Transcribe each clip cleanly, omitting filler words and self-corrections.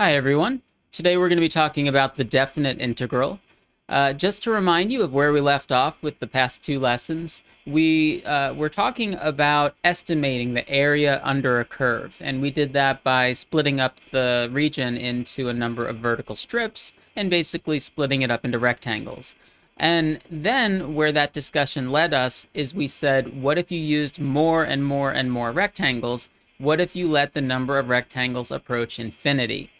Hi everyone. Today we're going to be talking about the definite integral. Just to remind you of where we left off with the past two lessons, we were talking about estimating the area under a curve, and we did that by splitting up the region into a number of vertical strips and basically splitting it up into rectangles. And then where that discussion led us is we said, what if you used more and more and more rectangles? What if you let the number of rectangles approach infinity?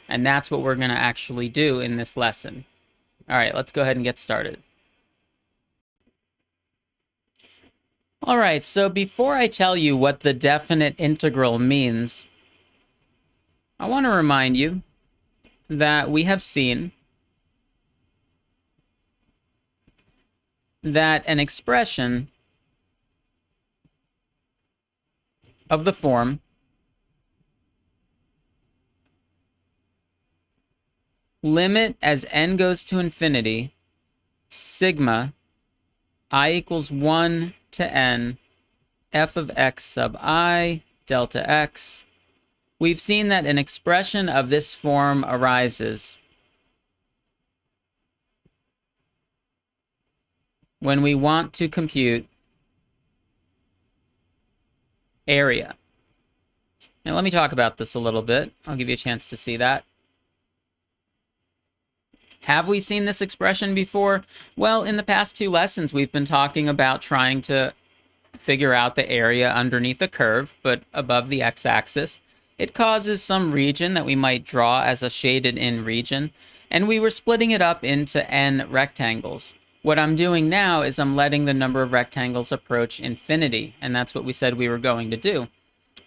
And that's what we're going to actually do in this lesson. All right, let's go ahead and get started. All right, so before I tell you what the definite integral means, I want to remind you that we have seen that an expression of the form limit as n goes to infinity, sigma I equals 1 to n, f of x sub I, delta x. We've seen that an expression of this form arises when we want to compute area. Now let me talk about this a little bit. I'll give you a chance to see that. Have we seen this expression before? Well, in the past two lessons, we've been talking about trying to figure out the area underneath a curve, but above the x-axis. It causes some region that we might draw as a shaded in region, and we were splitting it up into n rectangles. What I'm doing now is I'm letting the number of rectangles approach infinity, and that's what we said we were going to do.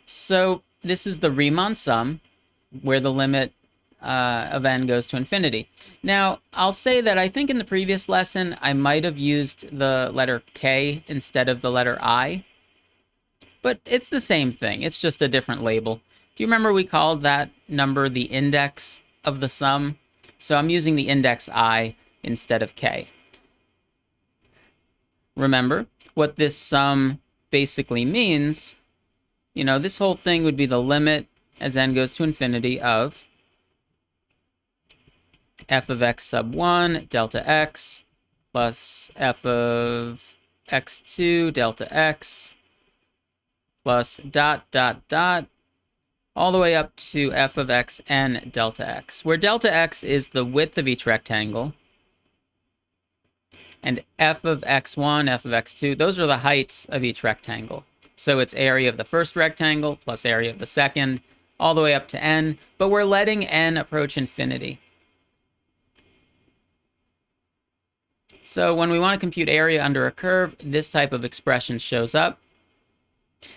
So this is the Riemann sum, where the limit of n goes to infinity. Now, I'll say that I think in the previous lesson, I might have used the letter k instead of the letter I, but it's the same thing. It's just a different label. Do you remember we called that number the index of the sum? So I'm using the index I instead of k. Remember, what this sum basically means, this whole thing would be the limit as n goes to infinity of f of x sub 1 delta x plus f of x2 delta x plus dot dot dot all the way up to f of xn delta x, where delta x is the width of each rectangle, and f of x1, f of x2, those are the heights of each rectangle. So it's area of the first rectangle plus area of the second, all the way up to n, but we're letting n approach infinity. So when we want to compute area under a curve, this type of expression shows up.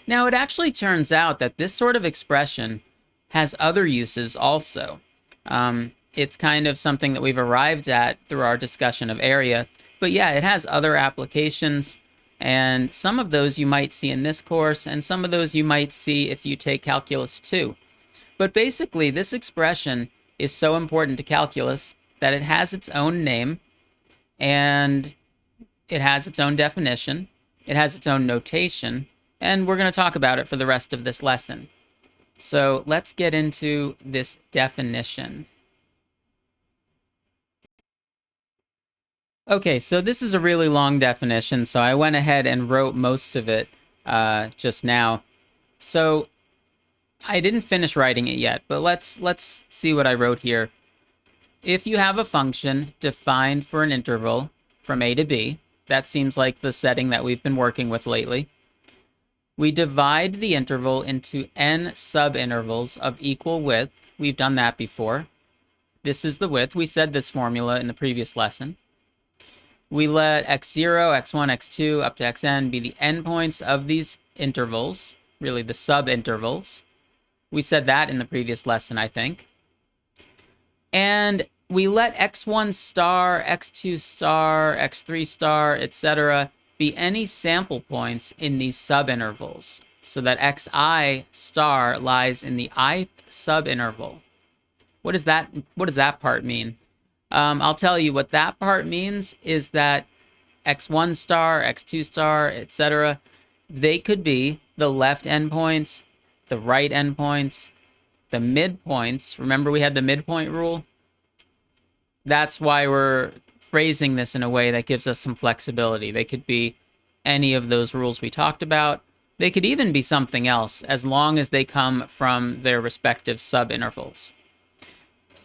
Now, it actually turns out that this sort of expression has other uses also. It's kind of something that we've arrived at through our discussion of area. But yeah, it has other applications, and some of those you might see in this course, and some of those you might see if you take Calculus 2. But basically, this expression is so important to calculus that it has its own name, and it has its own definition, it has its own notation, and we're going to talk about it for the rest of this lesson. So let's get into this definition. Okay, so this is a really long definition, so I went ahead and wrote most of it just now. So I didn't finish writing it yet, but let's see what I wrote here. If you have a function defined for an interval from a to b, that seems like the setting that we've been working with lately. We divide the interval into n subintervals of equal width. We've done that before. This is the width. We said this formula in the previous lesson. We let x0, x1, x2, up to xn be the endpoints of these intervals, really the subintervals. We said that in the previous lesson, I think. And we let x1 star, x2 star, x3 star, etc. be any sample points in these subintervals, so that xi star lies in the ith subinterval. What does that part mean? I'll tell you what that part means is that x1 star, x2 star, etc., they could be the left endpoints, the right endpoints, the midpoints, remember we had the midpoint rule? That's why we're phrasing this in a way that gives us some flexibility. They could be any of those rules we talked about. They could even be something else, as long as they come from their respective subintervals.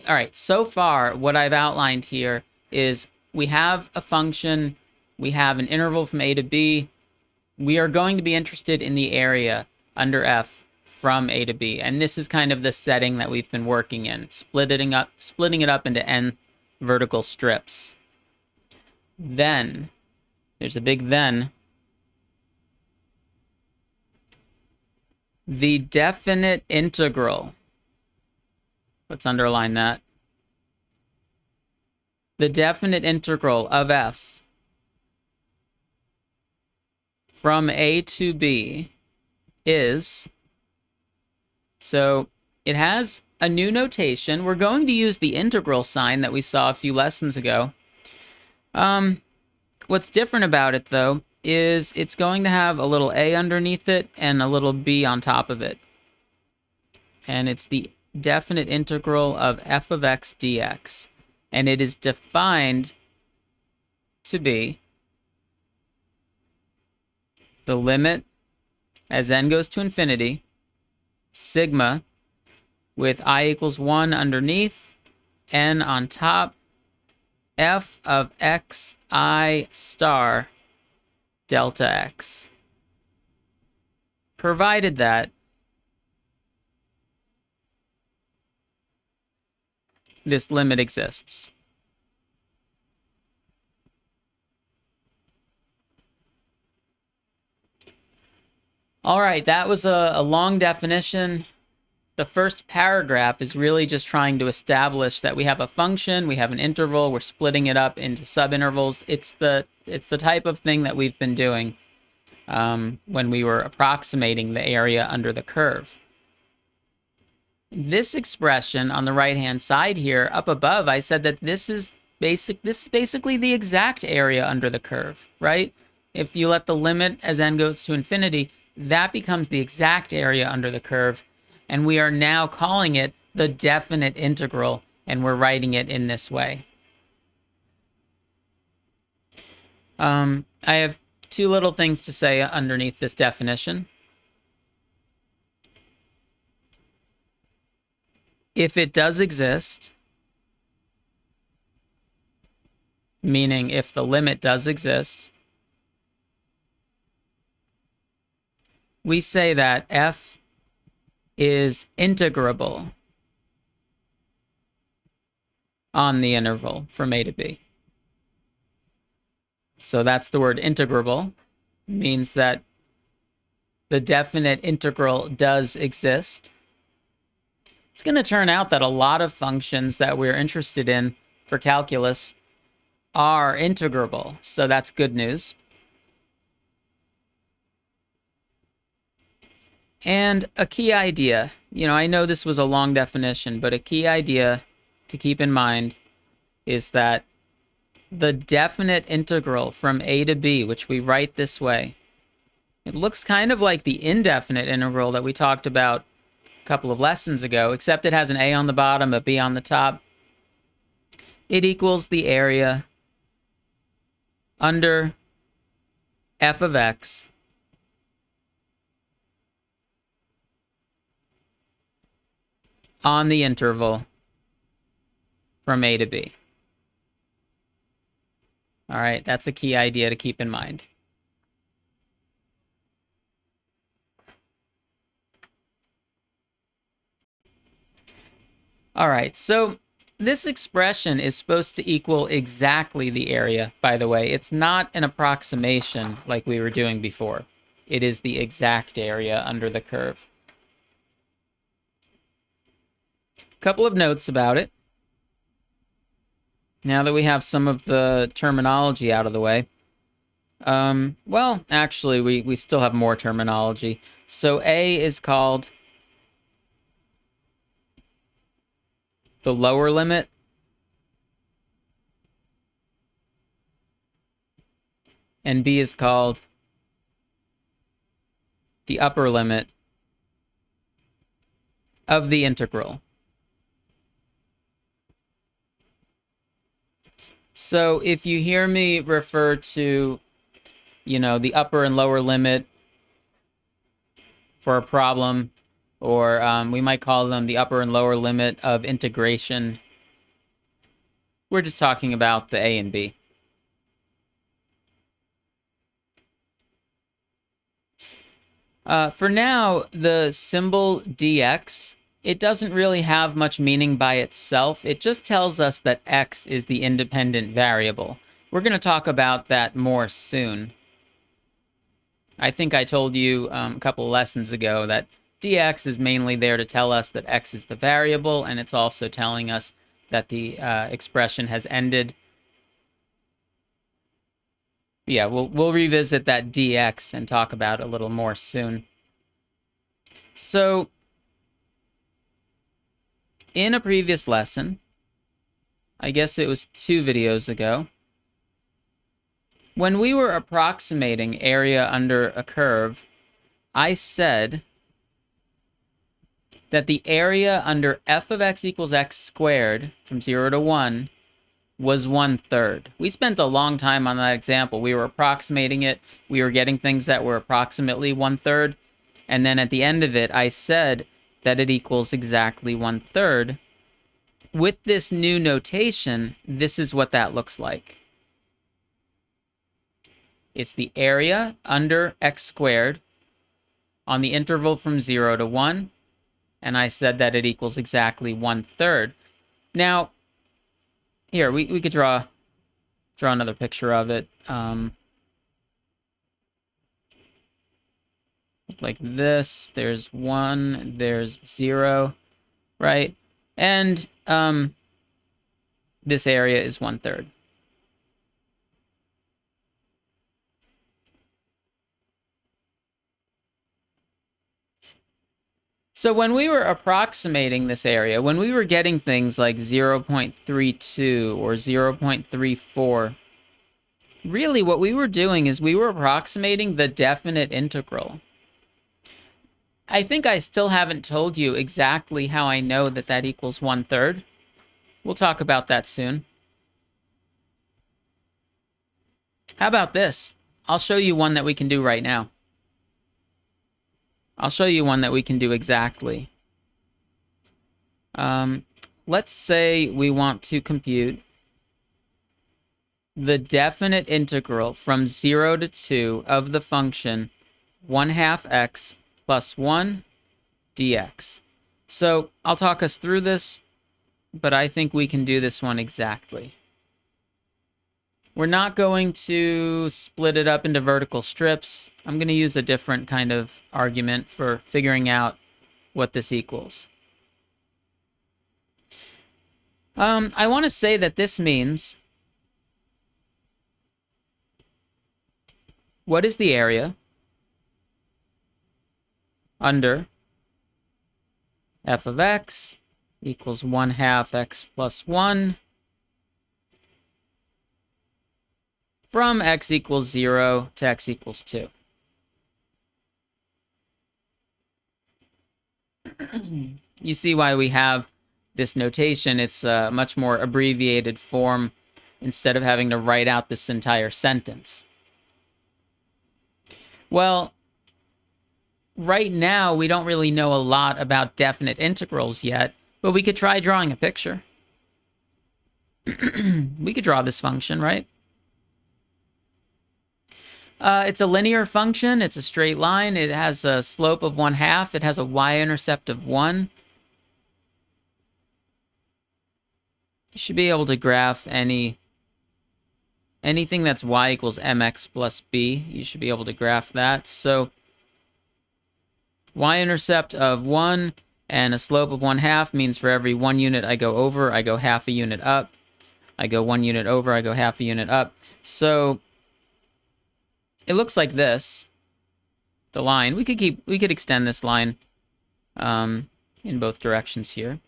All right, so far, what I've outlined here is we have a function, we have an interval from A to B. We are going to be interested in the area under f from A to B, and this is kind of the setting that we've been working in, splitting it up into n vertical strips. Then, there's a big then, the definite integral, let's underline that, the definite integral of f from A to B is, so it has a new notation. We're going to use the integral sign that we saw a few lessons ago. What's different about it, though, is it's going to have a little a underneath it and a little b on top of it. And it's the definite integral of f of x dx. And it is defined to be the limit as n goes to infinity, sigma, with I equals 1 underneath, n on top, f of xi star delta x. Provided that this limit exists. All right, that was a long definition. The first paragraph is really just trying to establish that we have a function, we have an interval, we're splitting it up into subintervals. It's the type of thing that we've been doing when we were approximating the area under the curve. This expression on the right-hand side here, up above, I said that this is basically the exact area under the curve, right? If you let the limit as n goes to infinity, that becomes the exact area under the curve. And we are now calling it the definite integral, and we're writing it in this way. I have two little things to say underneath this definition. If it does exist, meaning if the limit does exist, we say that f is integrable on the interval from A to B. So that's the word integrable. It means that the definite integral does exist. It's going to turn out that a lot of functions that we're interested in for calculus are integrable, so that's good news. And a key idea, I know this was a long definition, but a key idea to keep in mind is that the definite integral from A to B, which we write this way, it looks kind of like the indefinite integral that we talked about a couple of lessons ago, except it has an A on the bottom, a B on the top. It equals the area under f of x on the interval from A to B. All right, that's a key idea to keep in mind. All right, so this expression is supposed to equal exactly the area, by the way. It's not an approximation like we were doing before. It is the exact area under the curve. Couple of notes about it. Now that we have some of the terminology out of the way. Well, actually, we still have more terminology. So A is called the lower limit. And B is called the upper limit of the integral. So if you hear me refer to, the upper and lower limit for a problem, or we might call them the upper and lower limit of integration, we're just talking about the a and b. For now, the symbol dx, it doesn't really have much meaning by itself. It just tells us that x is the independent variable. We're going to talk about that more soon. I think I told you a couple of lessons ago that dx is mainly there to tell us that x is the variable, and it's also telling us that the expression has ended. Yeah, we'll revisit that dx and talk about it a little more soon. So, in a previous lesson, I guess it was 2 videos ago, when we were approximating area under a curve, I said that the area under f of x equals x squared from 0 to 1 was 1/3. We spent a long time on that example. We were approximating it. We were getting things that were approximately 1/3. And then at the end of it, I said that it equals exactly 1/3. With this new notation, this is what that looks like. It's the area under x squared on the interval from 0 to 1. And I said that it equals exactly 1/3. Now, here, we could draw another picture of it. Like this. There's 1, there's 0, right? And this area is 1/3. So when we were approximating this area, when we were getting things like 0.32 or 0.34, really what we were doing is we were approximating the definite integral. I think I still haven't told you exactly how I know that that equals 1/3. We'll talk about that soon. How about this? I'll show you one that we can do right now. I'll show you one that we can do exactly. Let's say we want to compute the definite integral from 0 to 2 of the function 1/2 x plus 1 dx. So I'll talk us through this, but I think we can do this one exactly. We're not going to split it up into vertical strips. I'm going to use a different kind of argument for figuring out what this equals. I want to say that this means, what is the area under f of x equals 1/2 x plus 1 from x equals 0 to x equals 2. You see why we have this notation. It's a much more abbreviated form instead of having to write out this entire sentence. Well, right now we don't really know a lot about definite integrals yet, but we could try drawing a picture. We could draw this function, right? It's a linear function. It's a straight line. It has a slope of 1/2. It has a y-intercept of 1. You should be able to graph anything that's y equals mx plus b. You should be able to graph that. So y-intercept of 1 and a slope of 1/2 means for every 1 unit I go over, I go half a unit up. I go 1 unit over, I go half a unit up. So it looks like this, the line. We could extend this line in both directions here.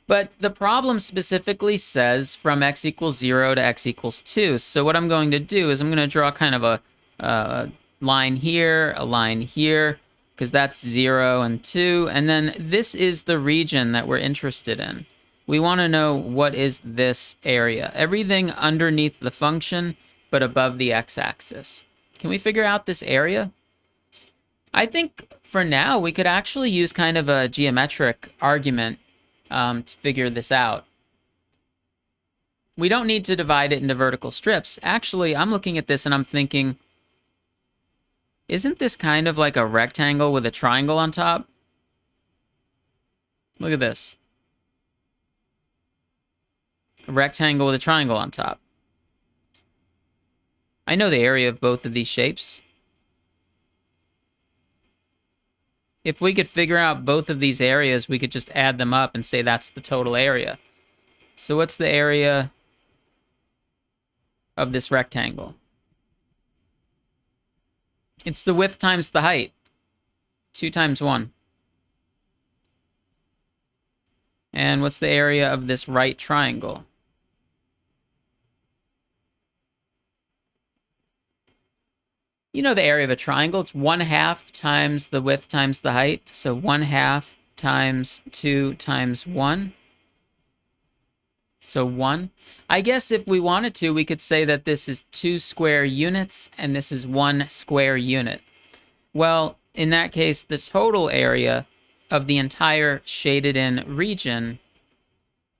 But the problem specifically says from x equals 0 to x equals 2. So what I'm going to do is I'm going to draw kind of a line here, a line here, because that's 0 and 2. And then this is the region that we're interested in. We want to know what is this area. Everything underneath the function, but above the x-axis. Can we figure out this area? I think for now we could actually use kind of a geometric argument to figure this out. We don't need to divide it into vertical strips. Actually, I'm looking at this and I'm thinking, isn't this kind of like a rectangle with a triangle on top? Look at this. A rectangle with a triangle on top. I know the area of both of these shapes. If we could figure out both of these areas, we could just add them up and say that's the total area. So what's the area of this rectangle? It's the width times the height. 2 times 1. And what's the area of this right triangle? You know the area of a triangle. It's 1/2 times the width times the height. So 1/2 times 2 times 1. So 1. I guess if we wanted to, we could say that this is 2 square units and this is 1 square unit. Well, in that case, the total area of the entire shaded in region,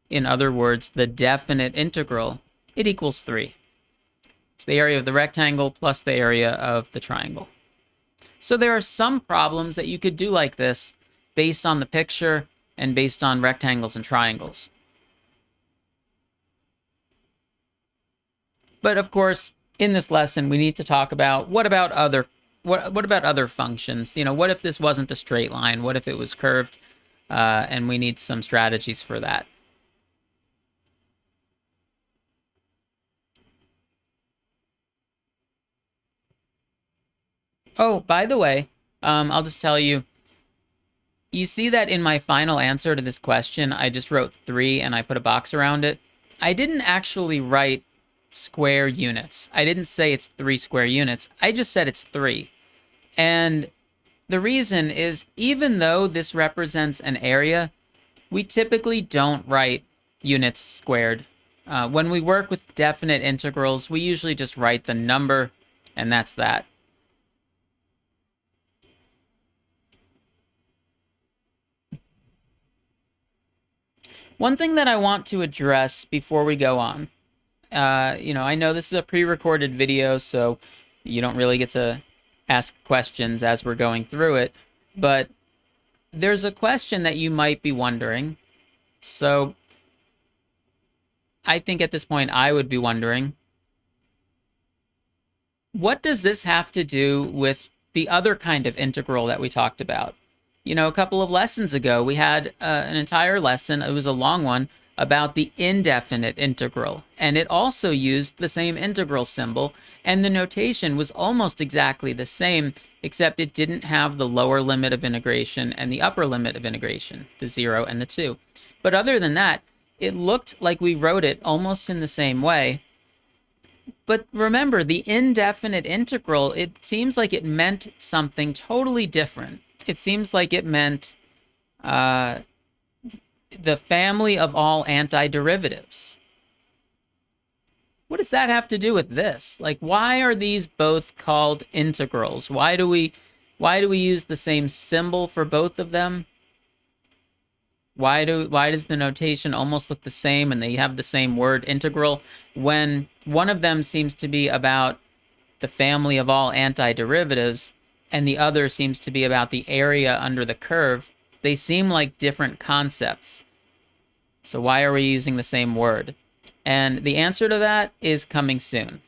in other words, the definite integral, it equals 3. It's the area of the rectangle plus the area of the triangle. So there are some problems that you could do like this based on the picture and based on rectangles and triangles. But of course, in this lesson, we need to talk about what about other functions? You know, what if this wasn't a straight line? What if it was curved? And we need some strategies for that. Oh, by the way, I'll just tell you, you see that in my final answer to this question, I just wrote 3 and I put a box around it. I didn't actually write square units. I didn't say it's 3 square units. I just said it's 3. And the reason is, even though this represents an area, we typically don't write units squared. When we work with definite integrals, we usually just write the number, and that's that. One thing that I want to address before we go on, I know this is a pre-recorded video, so you don't really get to ask questions as we're going through it, but there's a question that you might be wondering. So I think at this point I would be wondering, what does this have to do with the other kind of integral that we talked about? You know, a couple of lessons ago, we had an entire lesson, it was a long one, about the indefinite integral. And it also used the same integral symbol, and the notation was almost exactly the same, except it didn't have the lower limit of integration and the upper limit of integration, the 0 and the 2. But other than that, it looked like we wrote it almost in the same way. But remember, the indefinite integral, it seems like it meant something totally different. It seems like it meant the family of all antiderivatives. What does that have to do with this? Like, why are these both called integrals? Why do we use the same symbol for both of them? Why does the notation almost look the same and they have the same word, integral, when one of them seems to be about the family of all antiderivatives and the other seems to be about the area under the curve? They seem like different concepts. So why are we using the same word? And the answer to that is coming soon.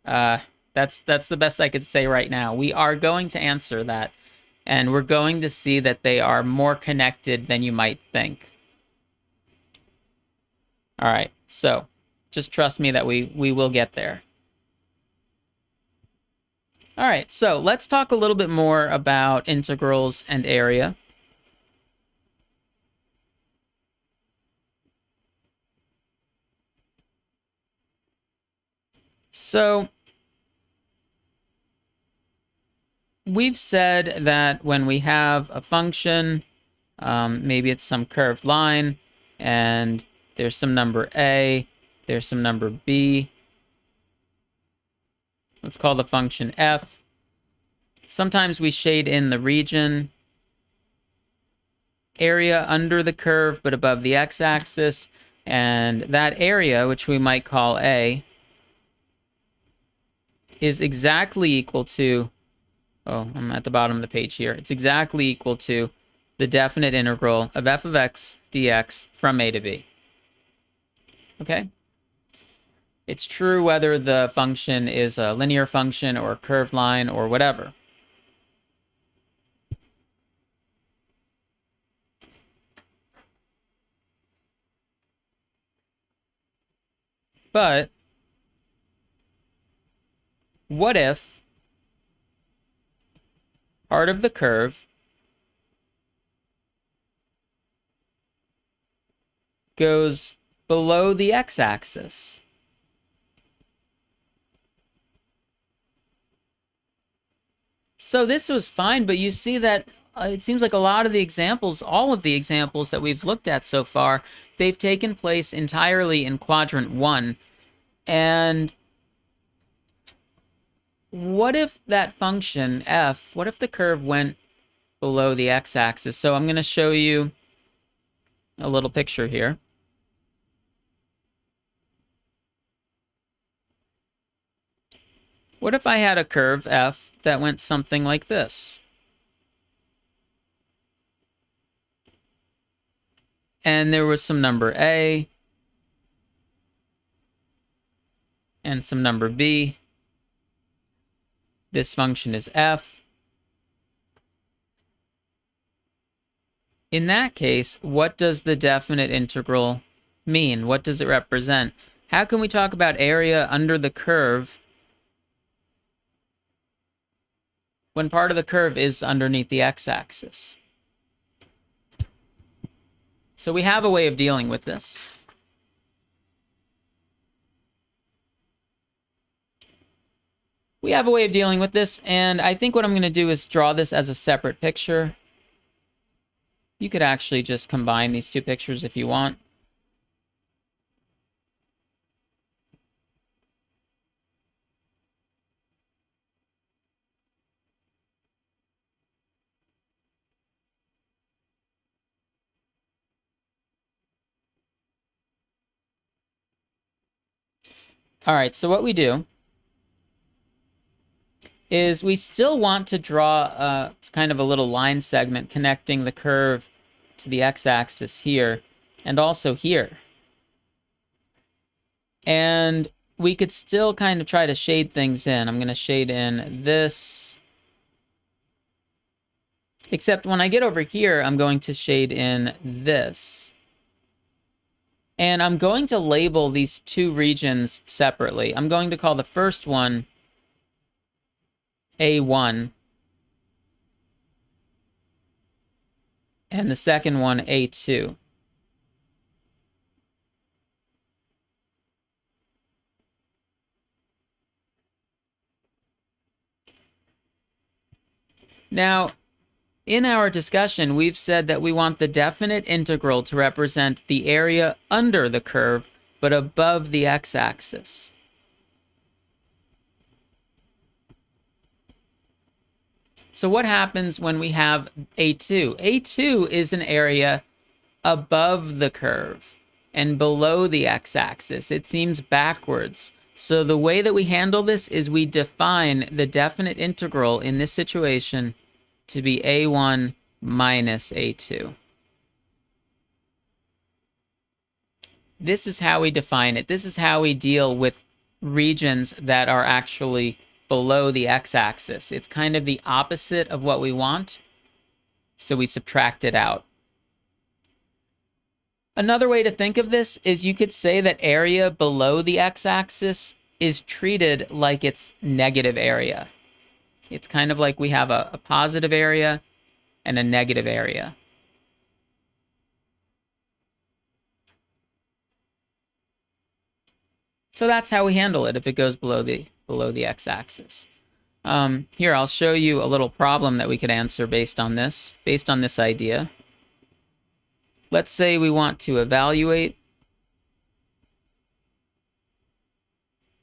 That's the best I could say right now. We are going to answer that, and we're going to see that they are more connected than you might think. All right, so just trust me that we will get there. All right, so let's talk a little bit more about integrals and area. So we've said that when we have a function, maybe it's some curved line, and there's some number a, there's some number b. Let's call the function f. Sometimes we shade in the region, area under the curve but above the x-axis, and that area, which we might call a, is exactly equal to, oh, I'm at the bottom of the page here. It's exactly equal to the definite integral of f of x dx from a to b. Okay? It's true whether the function is a linear function or a curved line or whatever. But what if part of the curve goes below the x-axis? So this was fine, but you see that it seems like a lot of the examples, all of the examples that we've looked at so far, they've taken place entirely in quadrant 1. And what if that function, f, what if the curve went below the x-axis? So I'm going to show you a little picture here. What if I had a curve, f, that went something like this? And there was some number a, and some number b. This function is f. In that case, what does the definite integral mean? What does it represent? How can we talk about area under the curve when part of the curve is underneath the x-axis? So we have a way of dealing with this. We have a way of dealing with this, and I think what I'm going to do is draw this as a separate picture. You could actually just combine these two pictures if you want. All right, so what we do is we still want to draw it's kind of a little line segment connecting the curve to the x-axis here and also here. And we could still kind of try to shade things in. I'm going to shade in this. Except when I get over here, I'm going to shade in this. And I'm going to label these two regions separately. I'm going to call the first one A1 and the second one A2. Now, in our discussion, we've said that we want the definite integral to represent the area under the curve, but above the x-axis. So what happens when we have A2? A2 is an area above the curve and below the x-axis. It seems backwards. So the way that we handle this is we define the definite integral in this situation to be A1 minus A2. This is how we define it. This is how we deal with regions that are actually below the x-axis. It's kind of the opposite of what we want, so we subtract it out. Another way to think of this is you could say that area below the x-axis is treated like it's negative area. It's kind of like we have a positive area and a negative area. So that's how we handle it if it goes below the x-axis. Here, I'll show you a little problem that we could answer based on this idea. Let's say we want to evaluate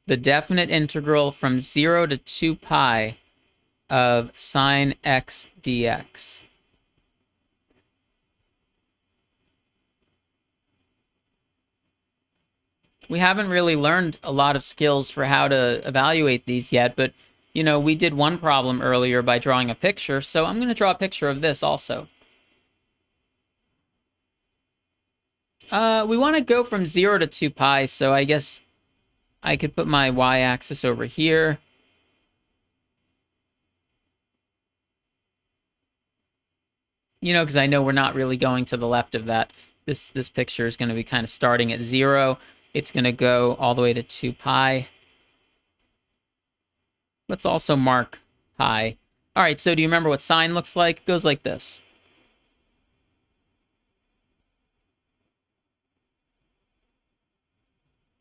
the definite integral from 0 to 2 pi of sine x dx. We haven't really learned a lot of skills for how to evaluate these yet, but, you know, we did one problem earlier by drawing a picture, so I'm going to draw a picture of this also. We want to go from 0 to 2 pi, so I guess I could put my y-axis over here. You know, because I know we're not really going to the left of that. This picture is going to be kind of starting at 0. It's going to go all the way to 2 pi. Let's also mark pi. All right, so do you remember what sine looks like? It goes like this.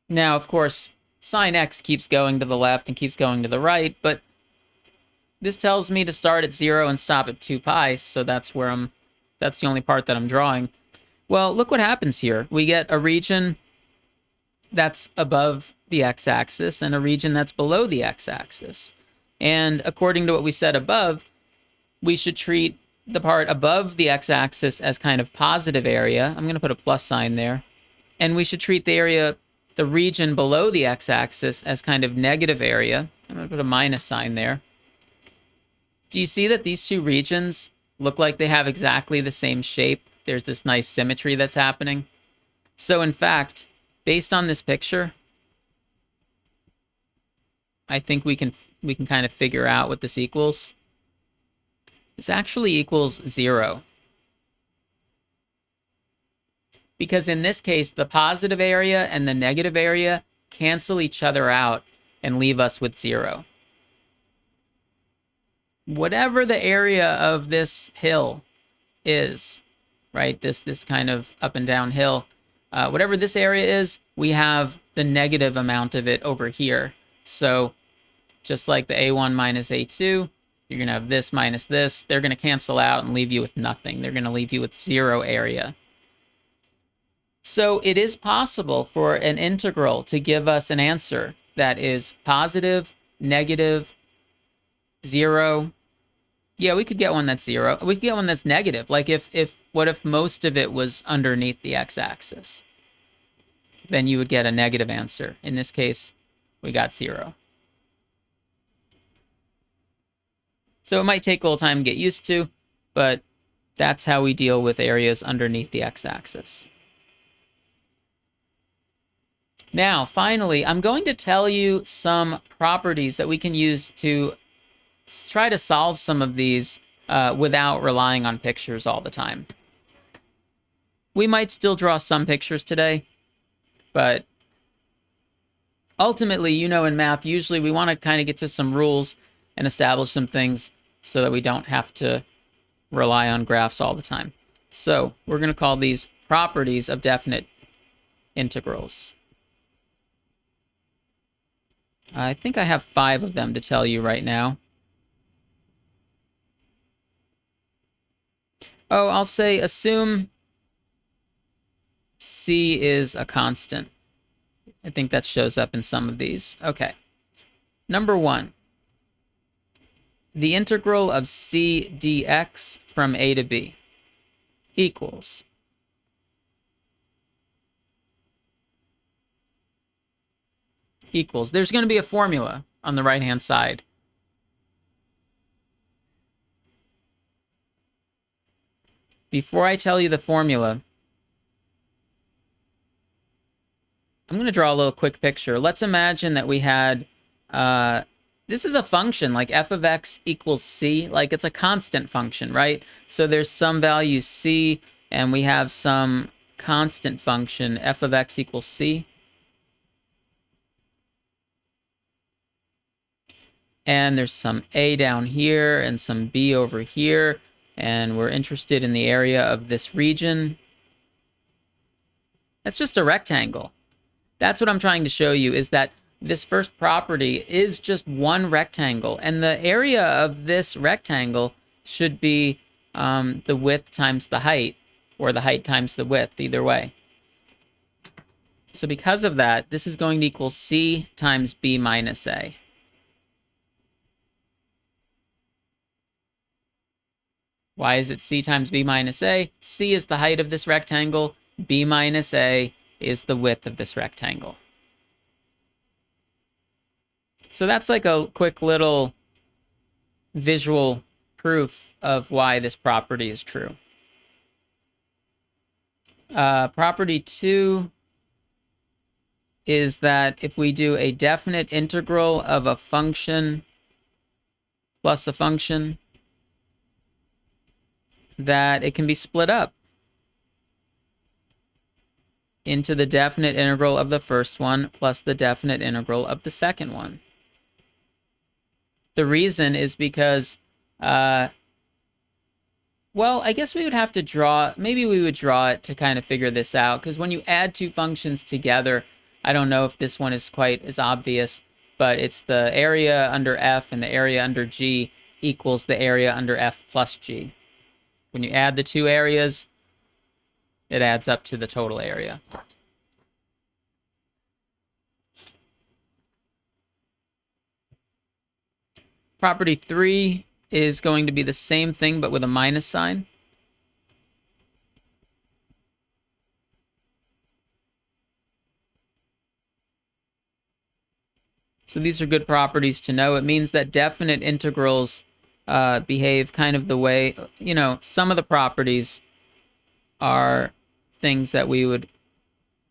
Now, of course, sine x keeps going to the left and keeps going to the right, but this tells me to start at 0 and stop at 2 pi, so that's the only part that I'm drawing. Well, look what happens here. We get a region that's above the x-axis and a region that's below the x-axis. And according to what we said above, we should treat the part above the x-axis as kind of positive area. I'm going to put a plus sign there. And we should treat the region below the x-axis as kind of negative area. I'm going to put a minus sign there. Do you see that these two regions look like they have exactly the same shape? There's this nice symmetry that's happening. So in fact, based on this picture, I think we can kind of figure out what this equals. This actually equals 0. Because in this case, the positive area and the negative area cancel each other out and leave us with 0. Whatever the area of this hill is, right, this kind of up and down hill, whatever this area is, we have the negative amount of it over here. So just like the A1 minus A2, you're going to have this minus this. They're going to cancel out and leave you with nothing. They're going to leave you with 0 area. So it is possible for an integral to give us an answer that is positive, negative, 0. Yeah, we could get one that's 0. We could get one that's negative. Like what if most of it was underneath the x-axis? Then you would get a negative answer. In this case, we got 0. So it might take a little time to get used to, but that's how we deal with areas underneath the x-axis. Now, finally, I'm going to tell you some properties that we can use to try to solve some of these without relying on pictures all the time. We might still draw some pictures today, but ultimately, you know, in math, usually we want to kind of get to some rules and establish some things so that we don't have to rely on graphs all the time. So we're going to call these properties of definite integrals. I think I have 5 of them to tell you right now. Oh, I'll say assume C is a constant. I think that shows up in some of these. Okay. Number 1. The integral of C dx from A to B equals there's going to be a formula on the right-hand side. Before I tell you the formula, I'm going to draw a little quick picture. Let's imagine that we had, this is a function, like f of x equals c, like it's a constant function, right? So there's some value c, and we have some constant function, f of x equals c. And there's some a down here and some b over here, and we're interested in the area of this region. That's just a rectangle. That's what I'm trying to show you, is that this first property is just one rectangle, and the area of this rectangle should be the width times the height, or the height times the width, either way. So because of that, this is going to equal C times B minus A. Why is it C times B minus A? C is the height of this rectangle. B minus A is the width of this rectangle. So that's like a quick little visual proof of why this property is true. Property 2 is that if we do a definite integral of a function plus a function, that it can be split up into the definite integral of the first one plus the definite integral of the second one. The reason is because, well, I guess we would have to draw, maybe we would draw it to kind of figure this out, because when you add two functions together, I don't know if this one is quite as obvious, but it's the area under f and the area under g equals the area under f plus g. When you add the two areas, it adds up to the total area. Property 3 is going to be the same thing, but with a minus sign. So these are good properties to know. It means that definite integrals behave kind of the way, you know, some of the properties are things that we would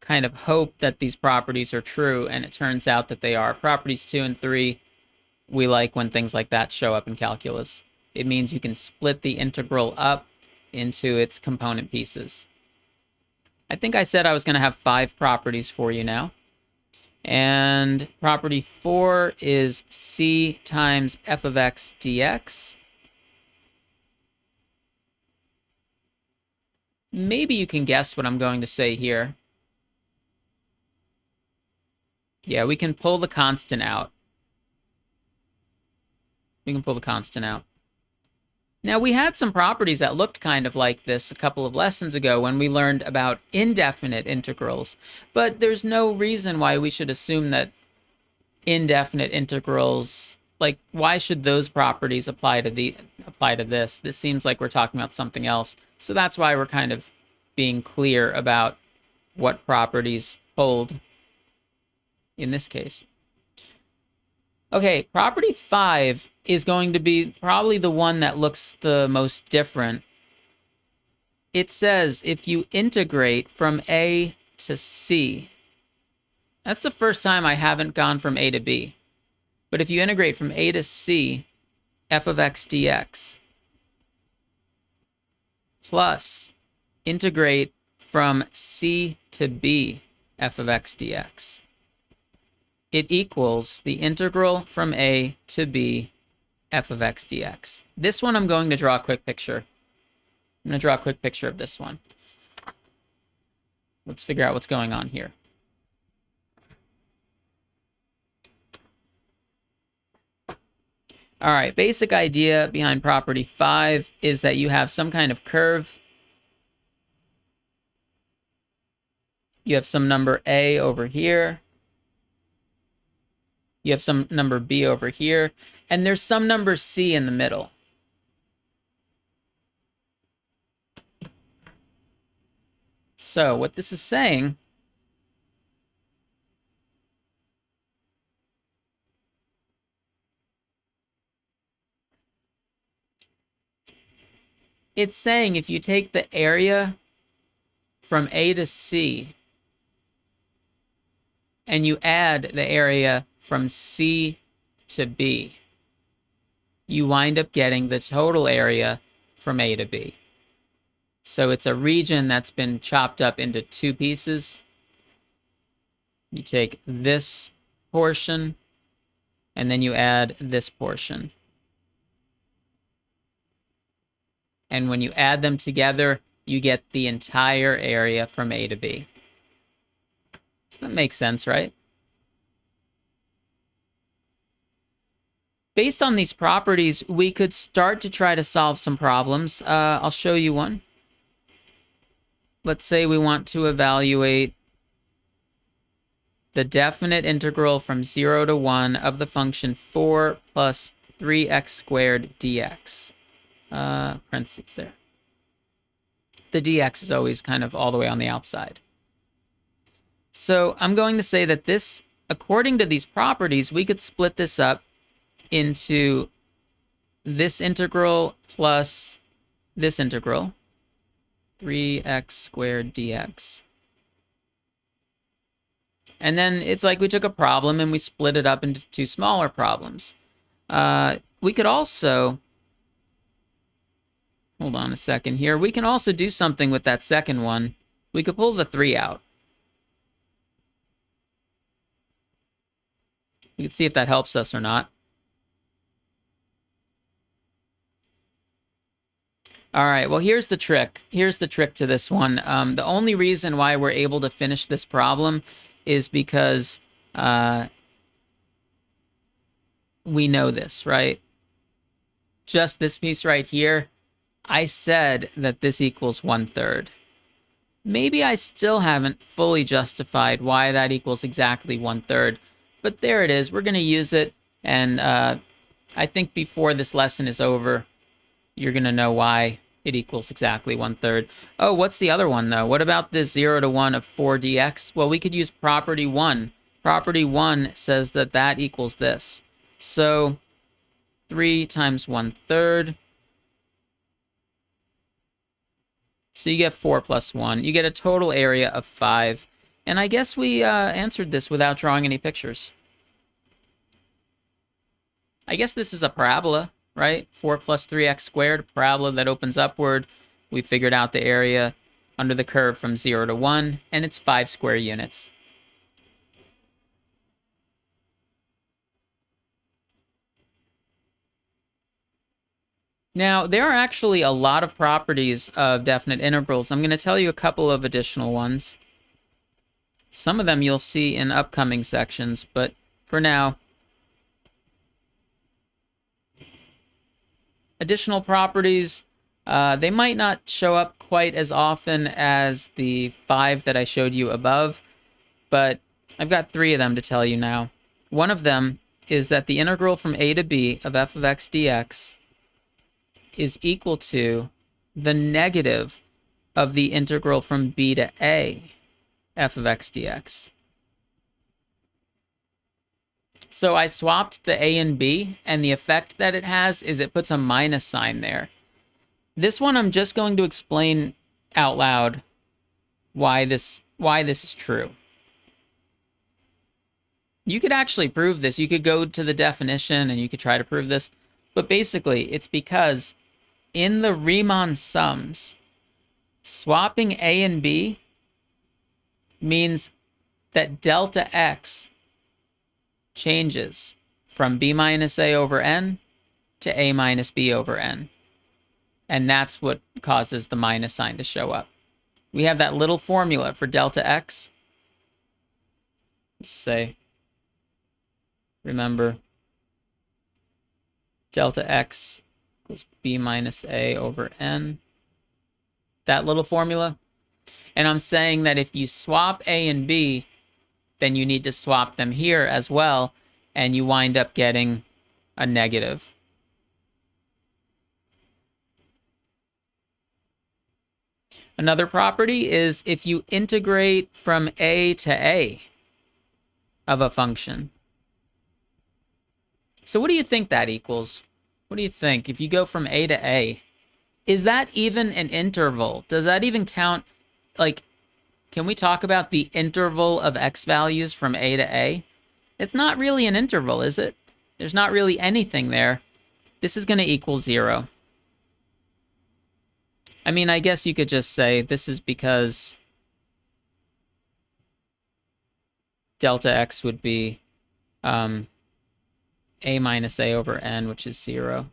kind of hope that these properties are true, and it turns out that they are. Properties 2 and 3, we like when things like that show up in calculus. It means you can split the integral up into its component pieces. I think I said I was going to have 5 properties for you now. And property 4 is C times f of x dx. Maybe you can guess what I'm going to say here. Yeah, we can pull the constant out. We can pull the constant out. Now, we had some properties that looked kind of like this a couple of lessons ago when we learned about indefinite integrals, but there's no reason why we should assume that indefinite integrals, like, why should those properties apply to this? This seems like we're talking about something else. So that's why we're kind of being clear about what properties hold in this case. Okay, property 5 is going to be probably the one that looks the most different. It says if you integrate from A to C, that's the first time I haven't gone from A to B. But if you integrate from A to C, f of x dx, plus integrate from C to B, f of x dx, it equals the integral from A to B, f of x dx. This one I'm going to draw a quick picture. I'm going to draw a quick picture of this one. Let's figure out what's going on here. All right, basic idea behind property 5 is that you have some kind of curve. You have some number A over here. You have some number B over here, and there's some number C in the middle. So what this is saying it's saying if you take the area from A to C and you add the area from C to B, you wind up getting the total area from A to B. So it's a region that's been chopped up into two pieces. You take this portion, and then you add this portion. And when you add them together, you get the entire area from A to B. So that makes sense, right? Based on these properties, we could start to try to solve some problems. I'll show you one. Let's say we want to evaluate the definite integral from 0 to 1 of the function 4 plus 3x squared dx. Parentheses there. The dx is always kind of all the way on the outside. So I'm going to say that this, according to these properties, we could split this up into this integral plus this integral, 3x squared dx. And then it's like we took a problem and we split it up into two smaller problems. We could also, hold on a second here, we can also do something with that second one. We could pull the 3 out. We can see if that helps us or not. All right, well, here's the trick. Here's the trick to this one. The only reason why we're able to finish this problem is because we know this, right? Just this piece right here, I said that this equals 1/3. Maybe I still haven't fully justified why that equals exactly 1/3, but there it is. We're going to use it, and I think before this lesson is over, you're going to know why it equals exactly 1/3. Oh, what's the other one, though? What about this 0 to 1 of 4 dx? Well, we could use property 1. Property 1 says that that equals this. So 3 times 1/3. So you get 4 plus 1. You get a total area of 5. And I guess we answered this without drawing any pictures. I guess this is a parabola, right? 4 plus 3x squared, parabola that opens upward. We figured out the area under the curve from 0 to 1, and it's 5 square units. Now, there are actually a lot of properties of definite integrals. I'm going to tell you a couple of additional ones. Some of them you'll see in upcoming sections, but for now, additional properties, they might not show up quite as often as the 5 that I showed you above, but I've got 3 of them to tell you now. One of them is that the integral from a to b of f of x dx is equal to the negative of the integral from b to a f of x dx. So I swapped the a and b, and the effect that it has is it puts a minus sign there. This one I'm just going to explain out loud why this is true. You could actually prove this. You could go to the definition and you could try to prove this. But basically, it's because in the Riemann sums, swapping a and b means that delta x changes from b minus a over n to a minus b over n. And that's what causes the minus sign to show up. We have that little formula for delta x. Just say, remember, delta x equals b minus a over n. That little formula. And I'm saying that if you swap a and b, then you need to swap them here as well, and you wind up getting a negative. Another property is if you integrate from a to a of a function. So what do you think that equals? What do you think? If you go from a to a, is that even an interval? Does that even count? Like, can we talk about the interval of x values from a to a? It's not really an interval, is it? There's not really anything there. This is going to equal 0. I mean, I guess you could just say this is because delta x would be a minus a over n, which is 0.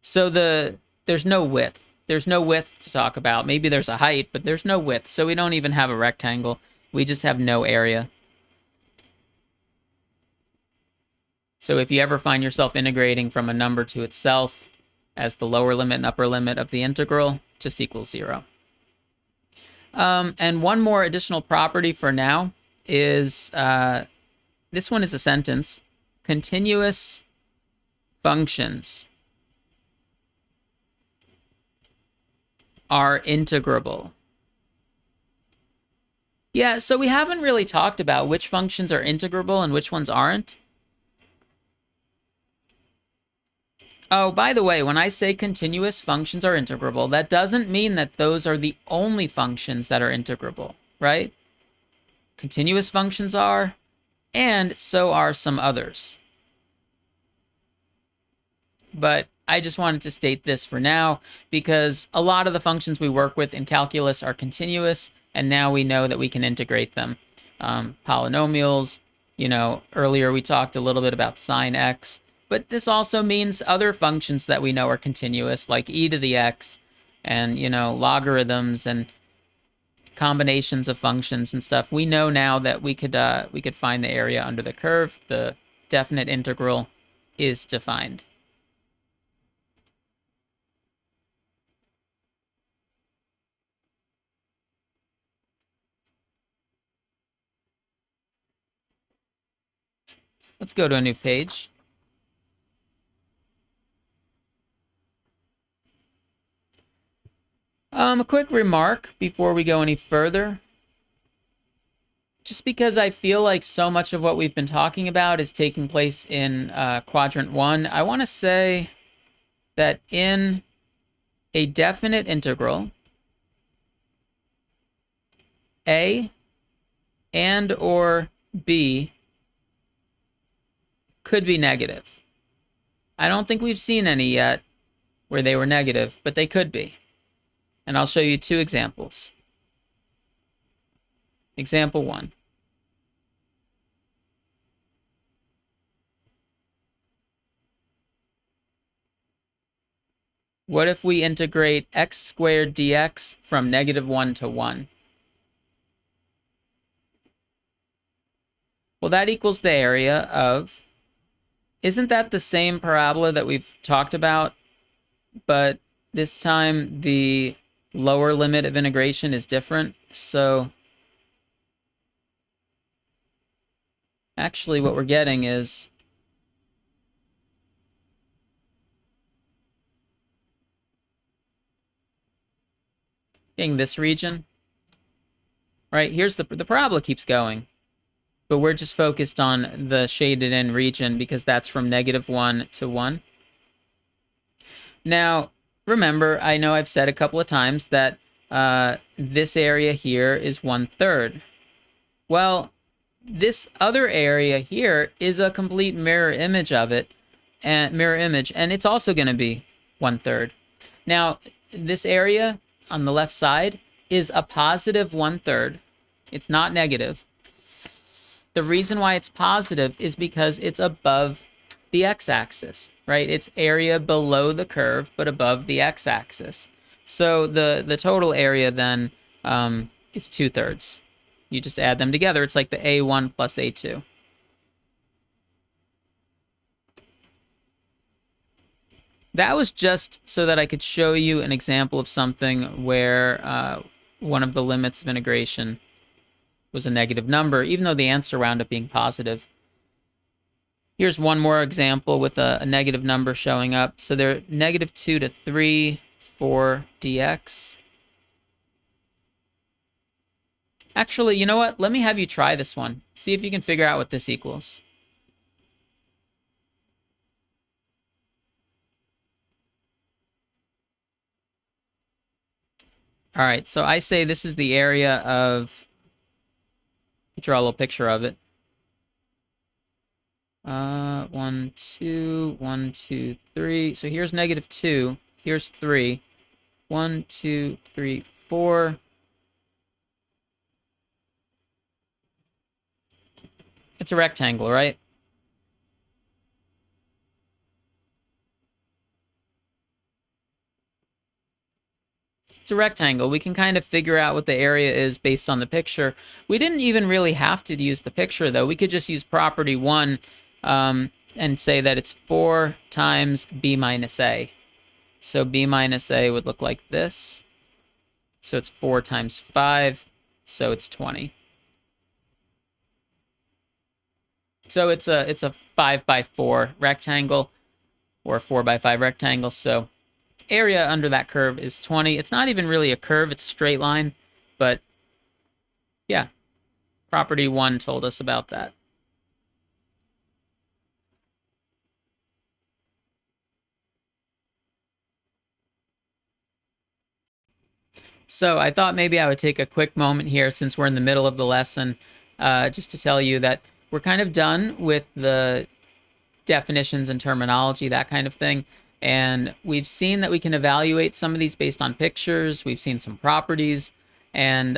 So there's no width. There's no width to talk about. Maybe there's a height, but there's no width. So we don't even have a rectangle. We just have no area. So if you ever find yourself integrating from a number to itself as the lower limit and upper limit of the integral, just equals 0. And one more additional property for now is, this one is a sentence. Continuous functions are integrable. Yeah, so we haven't really talked about which functions are integrable and which ones aren't. Oh, by the way, when I say continuous functions are integrable, that doesn't mean that those are the only functions that are integrable, right? Continuous functions are, and so are some others. But I just wanted to state this for now because a lot of the functions we work with in calculus are continuous, and now we know that we can integrate them. Polynomials, earlier we talked a little bit about sine x, but this also means other functions that we know are continuous, like e to the x, and, logarithms and combinations of functions and stuff. We know now that we could find the area under the curve. The definite integral is defined. Let's go to a new page. A quick remark before we go any further. Just because I feel like so much of what we've been talking about is taking place in quadrant 1, I want to say that in a definite integral, A and or B could be negative. I don't think we've seen any yet where they were negative, but they could be. And I'll show you 2 examples. Example 1. What if we integrate x squared dx from -1 to 1? Well, that equals the area of... Isn't that the same parabola that we've talked about? But this time the lower limit of integration is different. So actually what we're getting is getting this region. Right, here's the parabola keeps going. But we're just focused on the shaded in region because that's from -1 to 1. Now, remember, I know I've said a couple of times that this area here is 1/3. Well, this other area here is a complete mirror image of it, and it's also going to be 1/3. Now, this area on the left side is a positive 1/3. It's not negative. The reason why it's positive is because it's above the x-axis, right? It's area below the curve, but above the x-axis. So the total area then is 2/3. You just add them together. It's like the A1 plus A2. That was just so that I could show you an example of something where one of the limits of integration was a negative number, even though the answer wound up being positive. Here's one more example with a negative number showing up. So they're -2 to 3 for dx. Actually, you know what? Let me have you try this one. See if you can figure out what this equals. All right, so I say this is the area of... Draw a little picture of it. 1, 2, 1, 2, 3. So here's -2. Here's 3. 1, 2, 3, 4. It's a rectangle, right? It's a rectangle. We can kind of figure out what the area is based on the picture. We didn't even really have to use the picture, though. We could just use property 1, and say that it's 4 times b minus a. So b minus a would look like this. So it's 4 times 5, so it's 20. So it's a 5 by 4 rectangle, or a 4 by 5 rectangle. So area under that curve is 20. It's not even really a curve, it's a straight line, but yeah, property 1 told us about that. So I thought maybe I would take a quick moment here, since we're in the middle of the lesson, just to tell you that we're kind of done with the definitions and terminology, that kind of thing. And we've seen that we can evaluate some of these based on pictures. We've seen some properties. And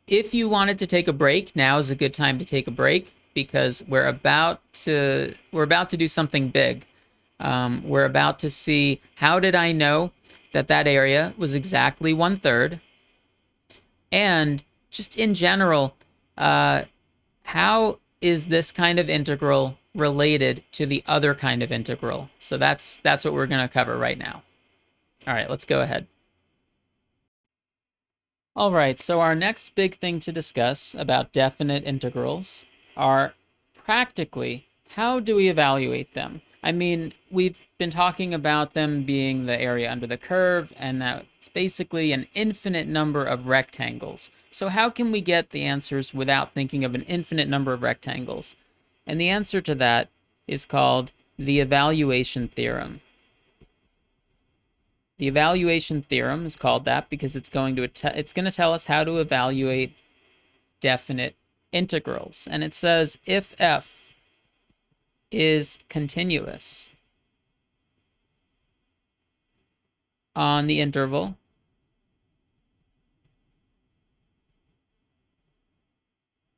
if you wanted to take a break, now is a good time to take a break, because we're about to do something big. We're about to see, how did I know that that area was exactly 1/3? And just in general, how is this kind of integral related to the other kind of integral? So that's what we're going to cover right now. All right, let's go ahead. All right, so our next big thing to discuss about definite integrals are, practically, how do we evaluate them? I mean, we've been talking about them being the area under the curve, and that it's basically an infinite number of rectangles. So how can we get the answers without thinking of an infinite number of rectangles? And the answer to that is called the evaluation theorem. The evaluation theorem is called that because it's going to tell us how to evaluate definite integrals. And it says, if f is continuous on the interval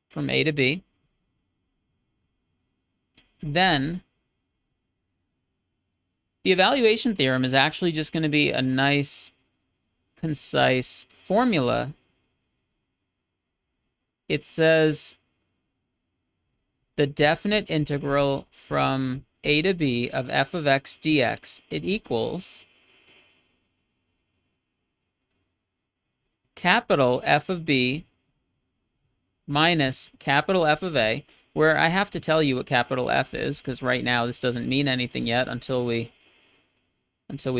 from a to b, then the evaluation theorem is actually just going to be a nice, concise formula. It says the definite integral from a to b of f of x dx, it equals capital F of b minus capital F of a, where I have to tell you what capital F is, because right now this doesn't mean anything yet until we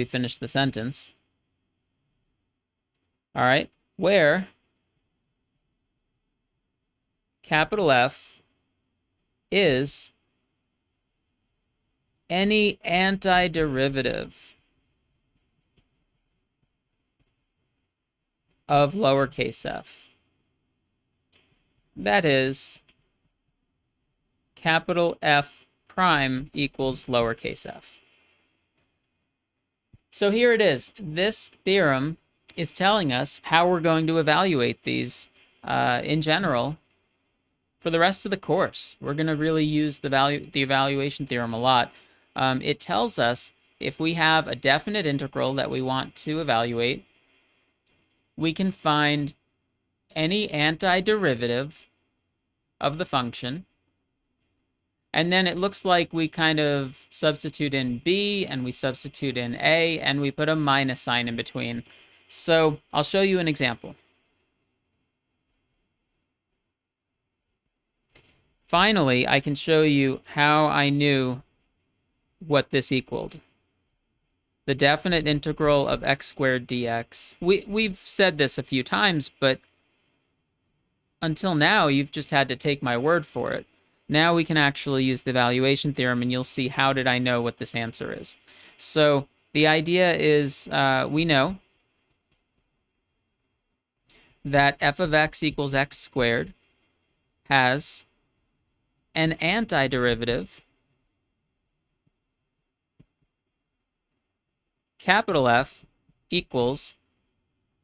finish the sentence. All right, where capital F is any antiderivative of lowercase f. That is, capital F prime equals lowercase f. So here it is. This theorem is telling us how we're going to evaluate these in general for the rest of the course. We're going to really use the evaluation theorem a lot. It tells us if we have a definite integral that we want to evaluate, we can find any antiderivative of the function. And then it looks like we kind of substitute in b, and we substitute in a, and we put a minus sign in between. So I'll show you an example. Finally, I can show you how I knew what this equaled. The definite integral of x squared dx. We've said this a few times, but until now, you've just had to take my word for it. Now we can actually use the evaluation theorem, and you'll see how did I know what this answer is. So the idea is we know that f of x equals x squared has an antiderivative, capital F equals,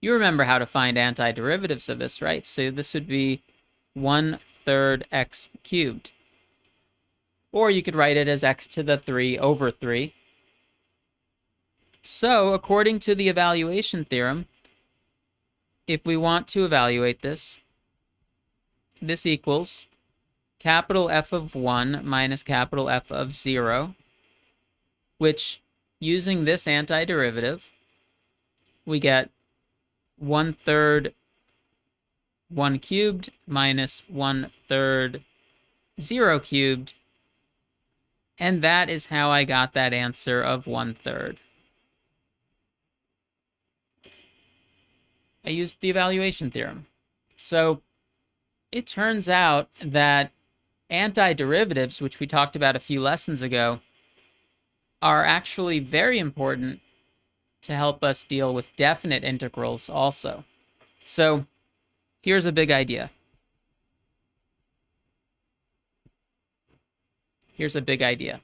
you remember how to find antiderivatives of this, right? So this would be 1/3 x cubed. Or you could write it as x to the 3 over 3. So according to the evaluation theorem, if we want to evaluate this, this equals capital F of 1 minus capital F of 0, which, using this antiderivative, we get 1/3 1 cubed minus 1/3 0 cubed, and that is how I got that answer of 1/3. I used the evaluation theorem. So it turns out that antiderivatives, which we talked about a few lessons ago, are actually very important to help us deal with definite integrals also. So here's a big idea. Here's a big idea.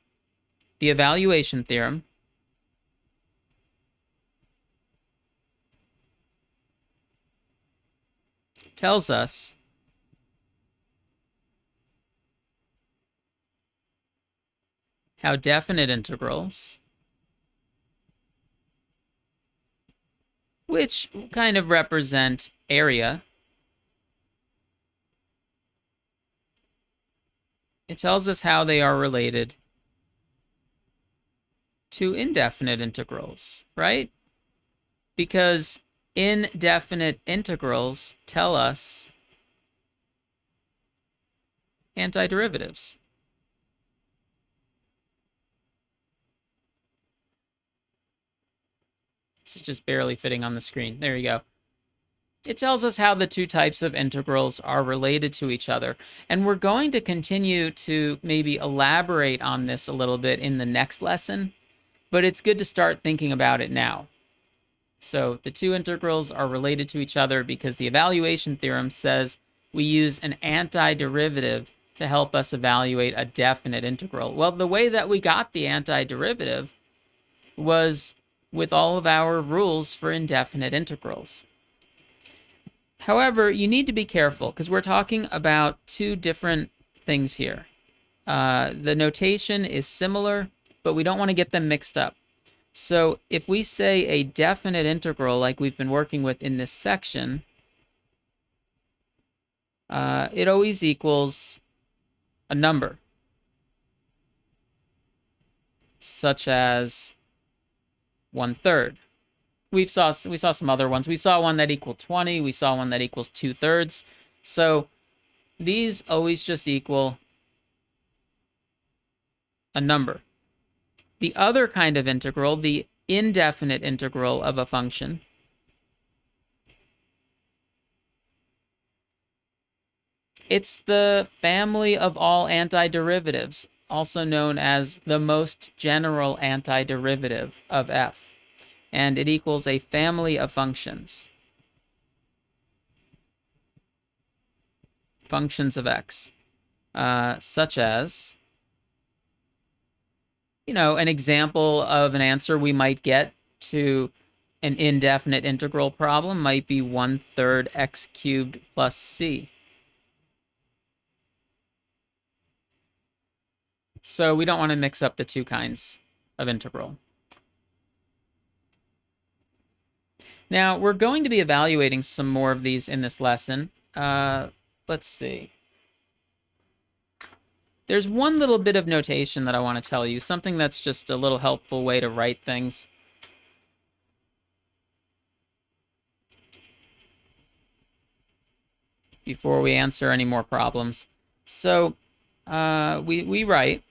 The evaluation theorem tells us how definite integrals, which kind of represent area, it tells us how they are related to indefinite integrals, right? Because indefinite integrals tell us antiderivatives. This is just barely fitting on the screen. There you go. It tells us how the two types of integrals are related to each other. And we're going to continue to maybe elaborate on this a little bit in the next lesson, but it's good to start thinking about it now. So the two integrals are related to each other because the evaluation theorem says we use an antiderivative to help us evaluate a definite integral. Well, the way that we got the antiderivative was with all of our rules for indefinite integrals. However, you need to be careful because we're talking about two different things here. The notation is similar, but we don't want to get them mixed up. So if we say a definite integral like we've been working with in this section, it always equals a number, such as 1/3. We saw some other ones. We saw one that equaled 20. We saw one that equals 2/3. So these always just equal a number. The other kind of integral, the indefinite integral of a function, it's the family of all antiderivatives, also known as the most general antiderivative of f. And it equals a family of functions. Functions of x. Such as, an example of an answer we might get to an indefinite integral problem might be 1/3 x cubed plus c. So we don't want to mix up the two kinds of integral. Now, we're going to be evaluating some more of these in this lesson. Let's see. There's one little bit of notation that I want to tell you, something that's just a little helpful way to write things. Before we answer any more problems. So we write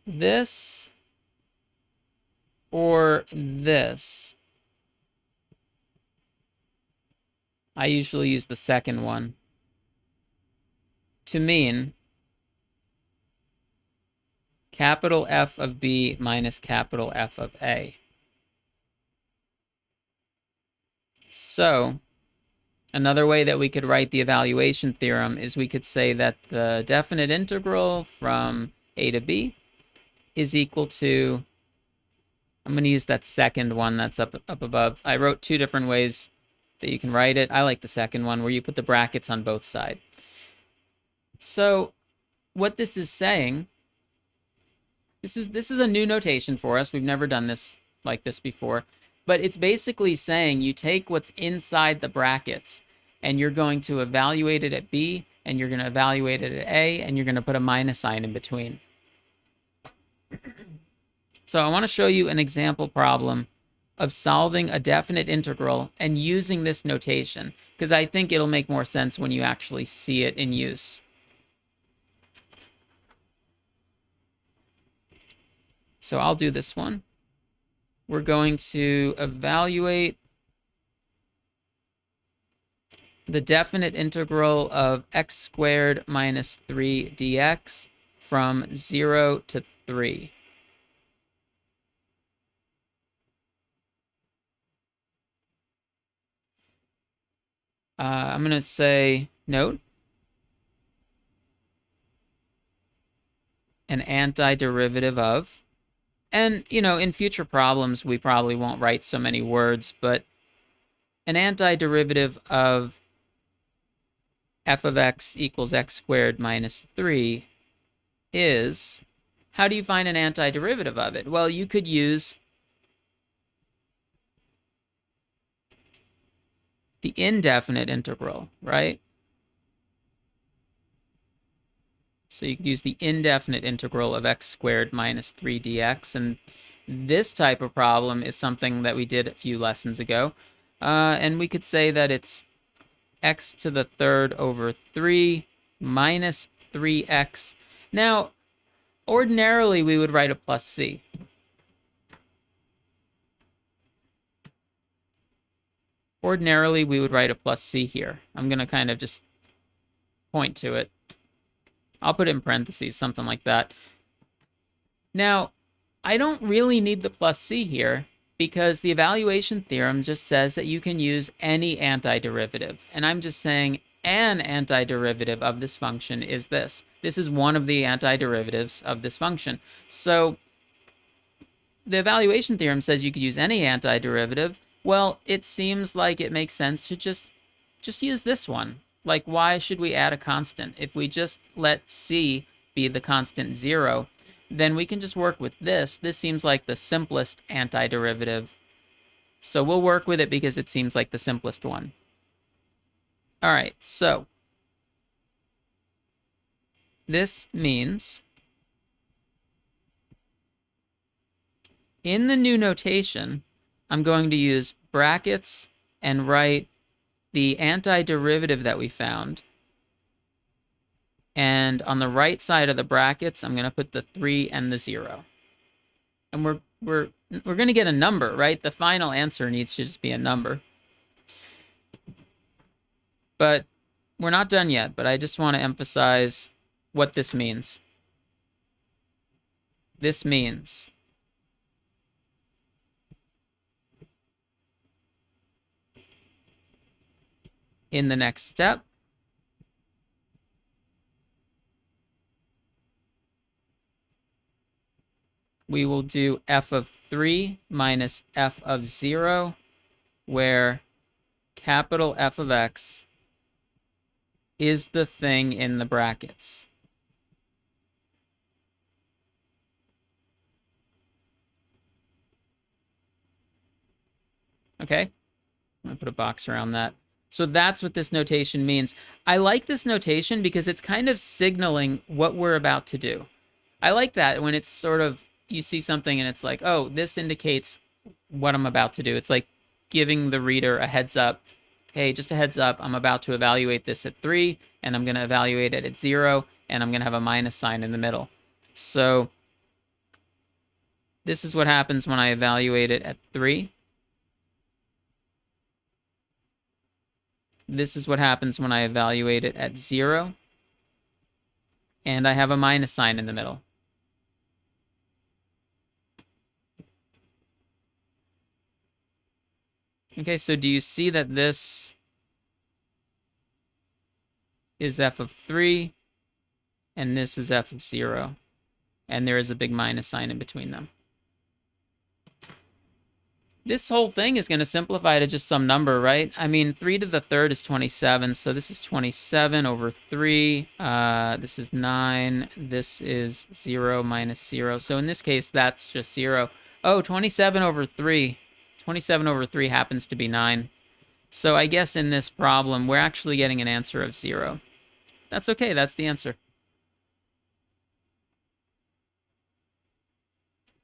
this or this. I usually use the second one to mean capital F of B minus capital F of A. So another way that we could write the evaluation theorem is we could say that the definite integral from A to B is equal to, I'm going to use that second one that's up above. I wrote two different ways that you can write it. I like the second one where you put the brackets on both sides. So what this is saying, this is a new notation for us. We've never done this like this before. But it's basically saying you take what's inside the brackets and you're going to evaluate it at B, and you're going to evaluate it at A, and you're going to put a minus sign in between. So I want to show you an example problem of solving a definite integral and using this notation, because I think it'll make more sense when you actually see it in use. So I'll do this one. We're going to evaluate the definite integral of x squared minus 3 dx from 0 to 3. I'm going to say note, an antiderivative of, and, you know, in future problems, we probably won't write so many words, but an antiderivative of f of x equals x squared minus 3 is, how do you find an antiderivative of it? Well, you could use the indefinite integral, right? So you could use the indefinite integral of x squared minus 3 dx. And this type of problem is something that we did a few lessons ago. And we could say that it's x to the third over 3 minus 3x. Now, ordinarily, we would write a plus c. Ordinarily, we would write a plus c here. I'm going to kind of just point to it. I'll put it in parentheses, something like that. Now, I don't really need the plus c here because the evaluation theorem just says that you can use any antiderivative. And I'm just saying an antiderivative of this function is this. This is one of the antiderivatives of this function. So the evaluation theorem says you could use any antiderivative. Well, it seems like it makes sense to just use this one. Like, why should we add a constant? If we just let c be the constant 0, then we can just work with this. This seems like the simplest antiderivative. So we'll work with it because it seems like the simplest one. All right, so this means in the new notation, I'm going to use brackets and write the antiderivative that we found. And on the right side of the brackets, I'm going to put the 3 and the 0. And we're going to get a number, right? The final answer needs to just be a number. But we're not done yet, but I just want to emphasize what this means. This means in the next step, we will do f of 3 minus f of 0, where capital F of x is the thing in the brackets. Okay, I'm going to put a box around that. So that's what this notation means. I like this notation because it's kind of signaling what we're about to do. I like that when it's sort of, you see something and it's like, oh, this indicates what I'm about to do. It's like giving the reader a heads up. Hey, just a heads up, I'm about to evaluate this at 3, and I'm going to evaluate it at 0, and I'm going to have a minus sign in the middle. So this is what happens when I evaluate it at 3. This is what happens when I evaluate it at 0. And I have a minus sign in the middle. Okay, so do you see that this is f of 3, and this is f of 0, and there is a big minus sign in between them? This whole thing is going to simplify to just some number, right? I mean, 3 to the third is 27, so this is 27 over 3. This is 9. This is 0 minus 0. So in this case, that's just 0. Oh, 27 over 3. 27 over 3 happens to be 9. So I guess in this problem, we're actually getting an answer of 0. That's okay, that's the answer.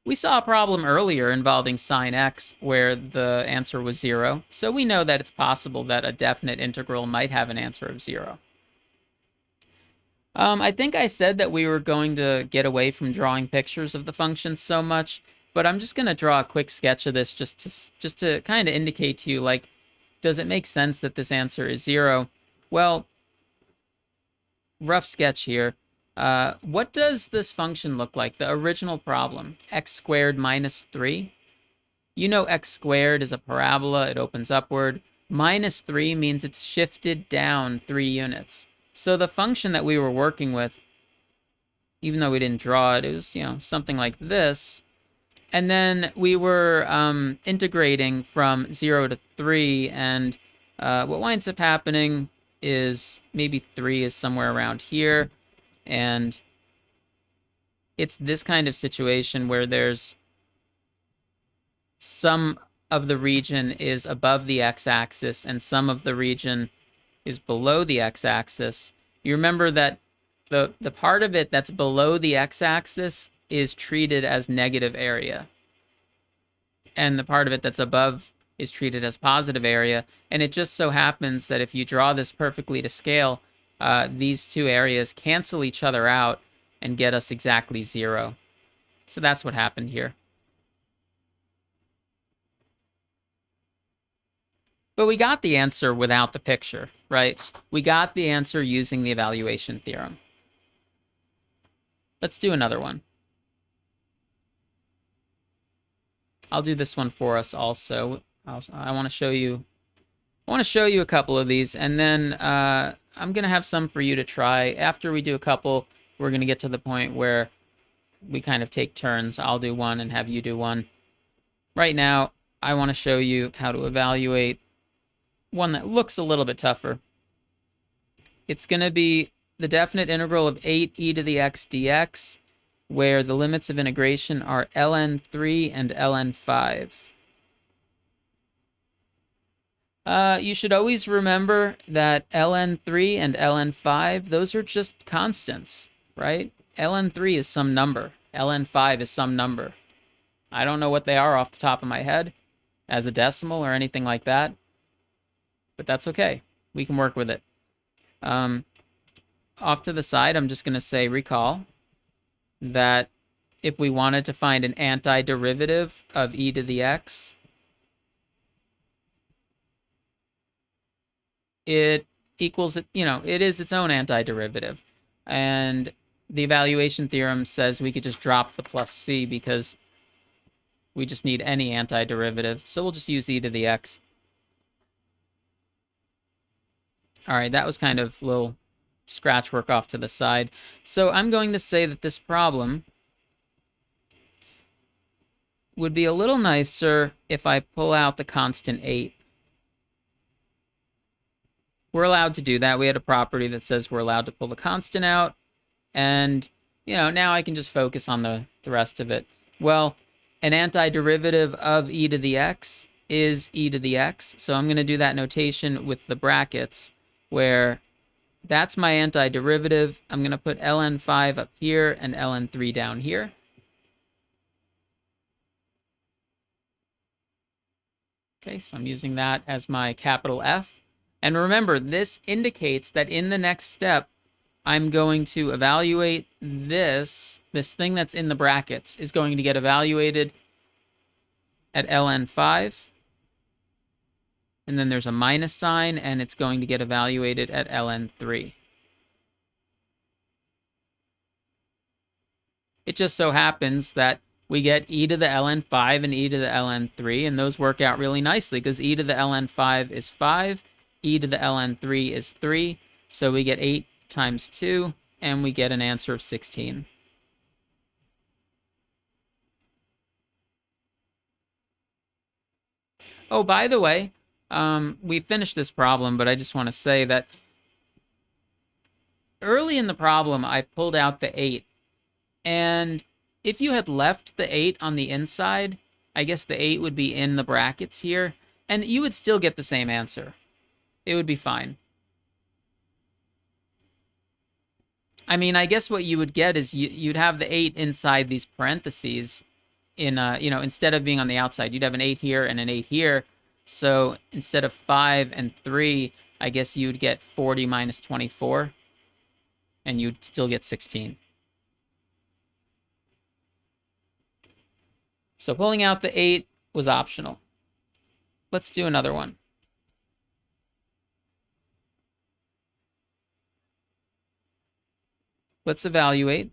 We saw a problem earlier involving sine x where the answer was 0, so we know that it's possible that a definite integral might have an answer of 0. I think I said that we were going to get away from drawing pictures of the functions so much, but I'm just going to draw a quick sketch of this just to kind of indicate to you, like, does it make sense that this answer is 0? Well, rough sketch here. What does this function look like? The original problem, x squared minus 3. You know x squared is a parabola. It opens upward. Minus 3 means it's shifted down 3 units. So the function that we were working with, even though we didn't draw it, it was, something like this. And then we were integrating from 0 to 3, and what winds up happening is maybe 3 is somewhere around here, and it's this kind of situation where there's some of the region is above the x-axis and some of the region is below the x-axis. You remember that the part of it that's below the x-axis is treated as negative area, and the part of it that's above is treated as positive area. And it just so happens that if you draw this perfectly to scale, these two areas cancel each other out and get us exactly 0. So that's what happened here. But we got the answer without the picture, right? We got the answer using the evaluation theorem. Let's do another one. I'll do this one for us also. I want to show you a couple of these, and then I'm going to have some for you to try. After we do a couple, we're going to get to the point where we kind of take turns. I'll do one and have you do one. Right now, I want to show you how to evaluate one that looks a little bit tougher. It's going to be the definite integral of 8e to the x dx, where the limits of integration are ln3 and ln5. You should always remember that ln3 and ln5, those are just constants, right? ln3 is some number. ln5 is some number. I don't know what they are off the top of my head as a decimal or anything like that, but that's okay. We can work with it. Off to the side, I'm just going to say, recall that if we wanted to find an antiderivative of e to the x, it equals, it is its own antiderivative. And the evaluation theorem says we could just drop the plus c because we just need any antiderivative. So we'll just use e to the x. All right, that was kind of a little scratch work off to the side. So I'm going to say that this problem would be a little nicer if I pull out the constant 8. We're allowed to do that. We had a property that says we're allowed to pull the constant out. And, now I can just focus on the rest of it. Well, an antiderivative of e to the x is e to the x. So I'm going to do that notation with the brackets, where that's my antiderivative. I'm going to put ln5 up here and ln3 down here. Okay, so I'm using that as my capital F. And remember, this indicates that in the next step, I'm going to evaluate this thing that's in the brackets is going to get evaluated at ln5. And then there's a minus sign, and it's going to get evaluated at ln3. It just so happens that we get e to the ln5 and e to the ln3, and those work out really nicely because e to the ln5 is 5, e to the ln3 is 3, so we get 8 times 2, and we get an answer of 16. Oh, by the way, we finished this problem, but I just want to say that early in the problem, I pulled out the 8. And if you had left the 8 on the inside, I guess the 8 would be in the brackets here, and you would still get the same answer. It would be fine. I mean, I guess what you would get is you'd have the 8 inside these parentheses in, instead of being on the outside, you'd have an 8 here and an 8 here. So instead of 5 and 3, I guess you'd get 40 minus 24, and you'd still get 16. So pulling out the 8 was optional. Let's do another one. Let's evaluate.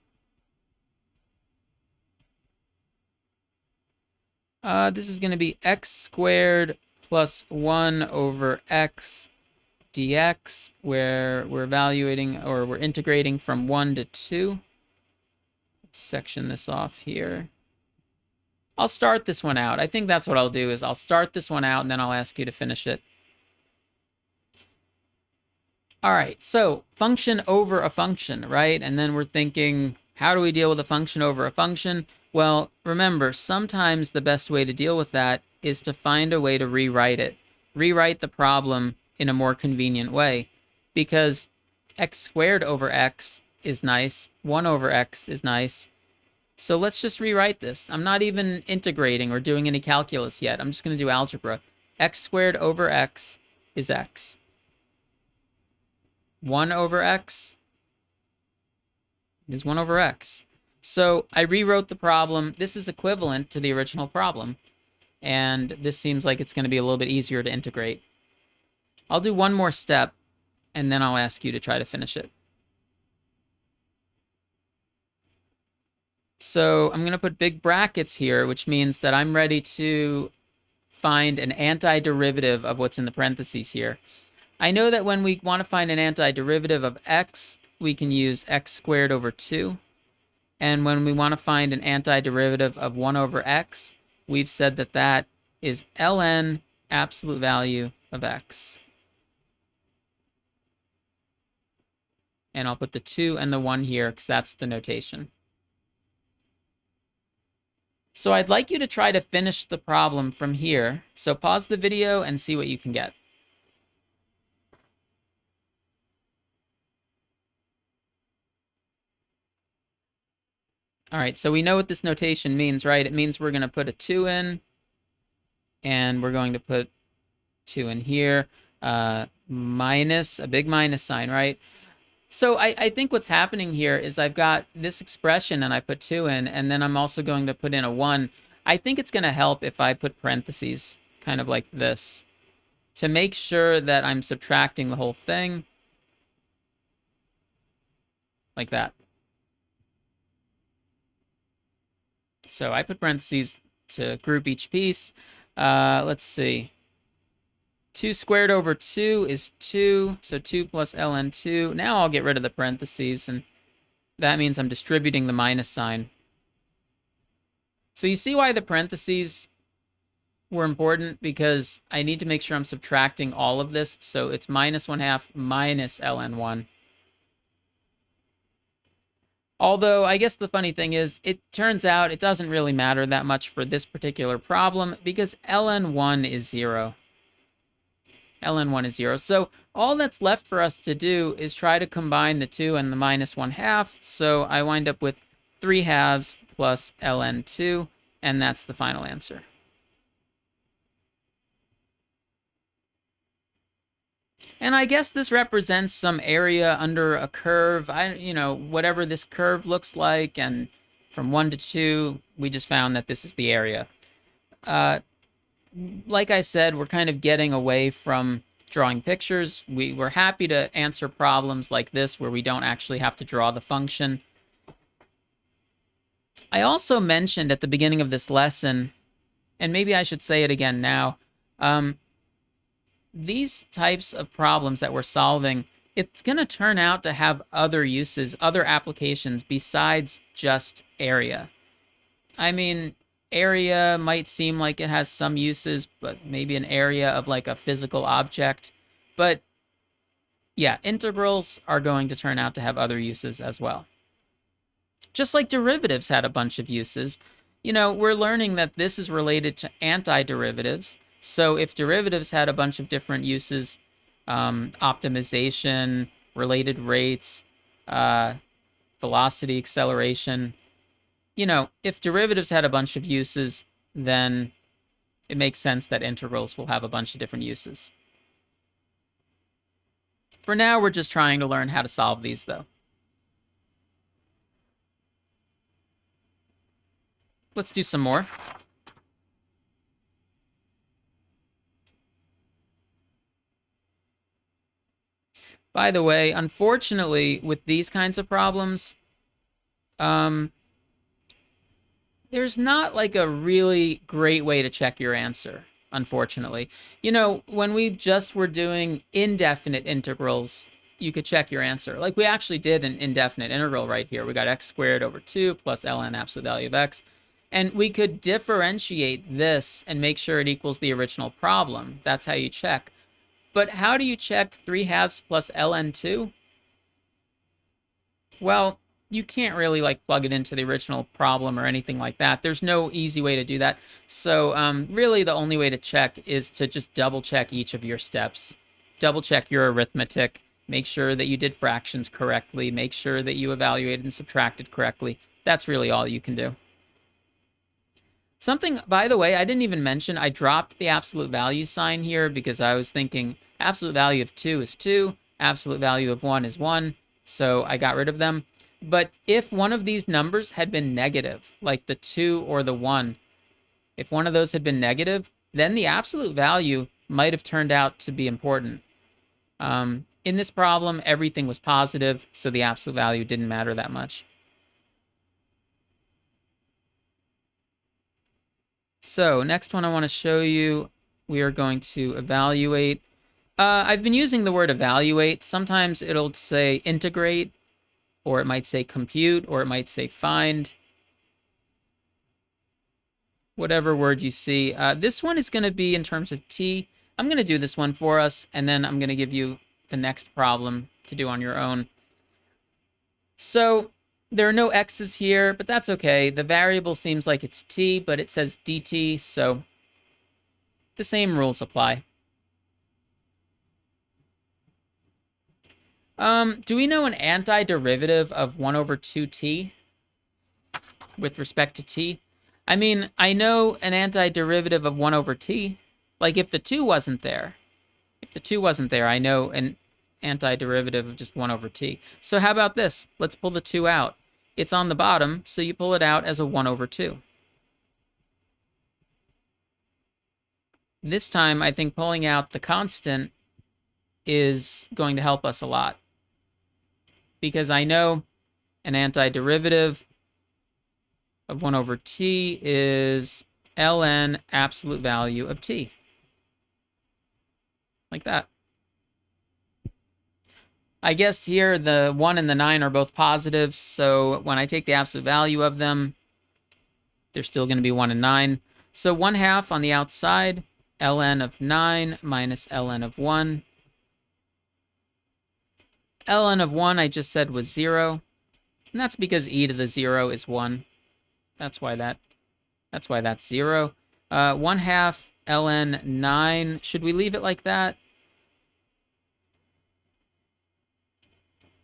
This is going to be x squared plus 1 over x dx, where we're evaluating, or we're integrating from 1 to 2. Section this off here. I'll start this one out. I think that's what I'll do, is I'll start this one out and then I'll ask you to finish it. All right, so function over a function, right? And then we're thinking, how do we deal with a function over a function? Well, remember, sometimes the best way to deal with that is to find a way to rewrite it. Rewrite the problem in a more convenient way, because x squared over x is nice, 1 over x is nice. So let's just rewrite this. I'm not even integrating or doing any calculus yet. I'm just going to do algebra. X squared over x is x. 1 over x is 1 over x. So I rewrote the problem. This is equivalent to the original problem, and this seems like it's going to be a little bit easier to integrate. I'll do one more step, and then I'll ask you to try to finish it. So I'm going to put big brackets here, which means that I'm ready to find an antiderivative of what's in the parentheses here. I know that when we want to find an antiderivative of x, we can use x squared over 2. And when we want to find an antiderivative of 1 over x, we've said that that is ln absolute value of x. And I'll put the 2 and the 1 here because that's the notation. So I'd like you to try to finish the problem from here. So pause the video and see what you can get. All right, so we know what this notation means, right? It means we're going to put a 2 in, and we're going to put 2 in here, minus, a big minus sign, right? So I think what's happening here is I've got this expression, and I put 2 in, and then I'm also going to put in a 1. I think it's going to help if I put parentheses, kind of like this, to make sure that I'm subtracting the whole thing, like that. So I put parentheses to group each piece. Let's see. 2 squared over 2 is 2, so 2 plus ln 2. Now I'll get rid of the parentheses, and that means I'm distributing the minus sign. So you see why the parentheses were important? Because I need to make sure I'm subtracting all of this, so it's minus 1/2 minus ln 1. Although, I guess the funny thing is, it turns out it doesn't really matter that much for this particular problem, because ln 1 is 0. ln 1 is 0. So all that's left for us to do is try to combine the 2 and the minus 1/2. So I wind up with 3/2 plus ln 2, and that's the final answer. And I guess this represents some area under a curve. Whatever this curve looks like, and from 1 to 2, we just found that this is the area. Like I said, we're kind of getting away from drawing pictures. We're happy to answer problems like this where we don't actually have to draw the function. I also mentioned at the beginning of this lesson, and maybe I should say it again now, these types of problems that we're solving, it's going to turn out to have other uses, other applications besides just area. I mean, area might seem like it has some uses, but maybe an area of like a physical object. But yeah, integrals are going to turn out to have other uses as well. Just like derivatives had a bunch of uses. we're learning that this is related to antiderivatives. So if derivatives had a bunch of different uses, optimization, related rates, uh, velocity, acceleration, if derivatives had a bunch of uses, then it makes sense that integrals will have a bunch of different uses. For now, we're just trying to learn how to solve these, though. Let's do some more. By the way, unfortunately, with these kinds of problems, there's not like a really great way to check your answer, unfortunately. When we just were doing indefinite integrals, you could check your answer. Like we actually did an indefinite integral right here. We got x squared over 2 plus ln absolute value of x. And we could differentiate this and make sure it equals the original problem. That's how you check. But how do you check 3/2 plus ln 2? Well, you can't really like plug it into the original problem or anything like that. There's no easy way to do that. So really the only way to check is to just double check each of your steps. Double check your arithmetic. Make sure that you did fractions correctly. Make sure that you evaluated and subtracted correctly. That's really all you can do. Something, by the way, I didn't even mention, I dropped the absolute value sign here because I was thinking absolute value of 2 is 2, absolute value of 1 is 1, so I got rid of them. But if one of these numbers had been negative, like the 2 or the 1, if one of those had been negative, then the absolute value might have turned out to be important. In this problem, everything was positive, so the absolute value didn't matter that much. So next one I want to show you, we are going to evaluate. I've been using the word evaluate. Sometimes it'll say integrate, or it might say compute, or it might say find. Whatever word you see. This one is going to be in terms of t. I'm going to do this one for us, and then I'm going to give you the next problem to do on your own. So there are no x's here, but that's okay. The variable seems like it's t, but it says dt, so the same rules apply. Do we know an antiderivative of 1 over 2t with respect to t? I mean, I know an antiderivative of 1 over t. Like if the 2 wasn't there, I know an antiderivative of just 1 over t. So how about this? Let's pull the 2 out. It's on the bottom, so you pull it out as a 1 over 2. This time, I think pulling out the constant is going to help us a lot. Because I know an antiderivative of 1 over t is ln absolute value of t. Like that. I guess here the 1 and the 9 are both positive, so when I take the absolute value of them, they're still going to be 1 and 9. So 1/2 on the outside, ln of 9 minus ln of 1. ln of 1 I just said was 0, and that's because e to the 0 is 1. That's why that's 0. 1/2 ln 9, should we leave it like that?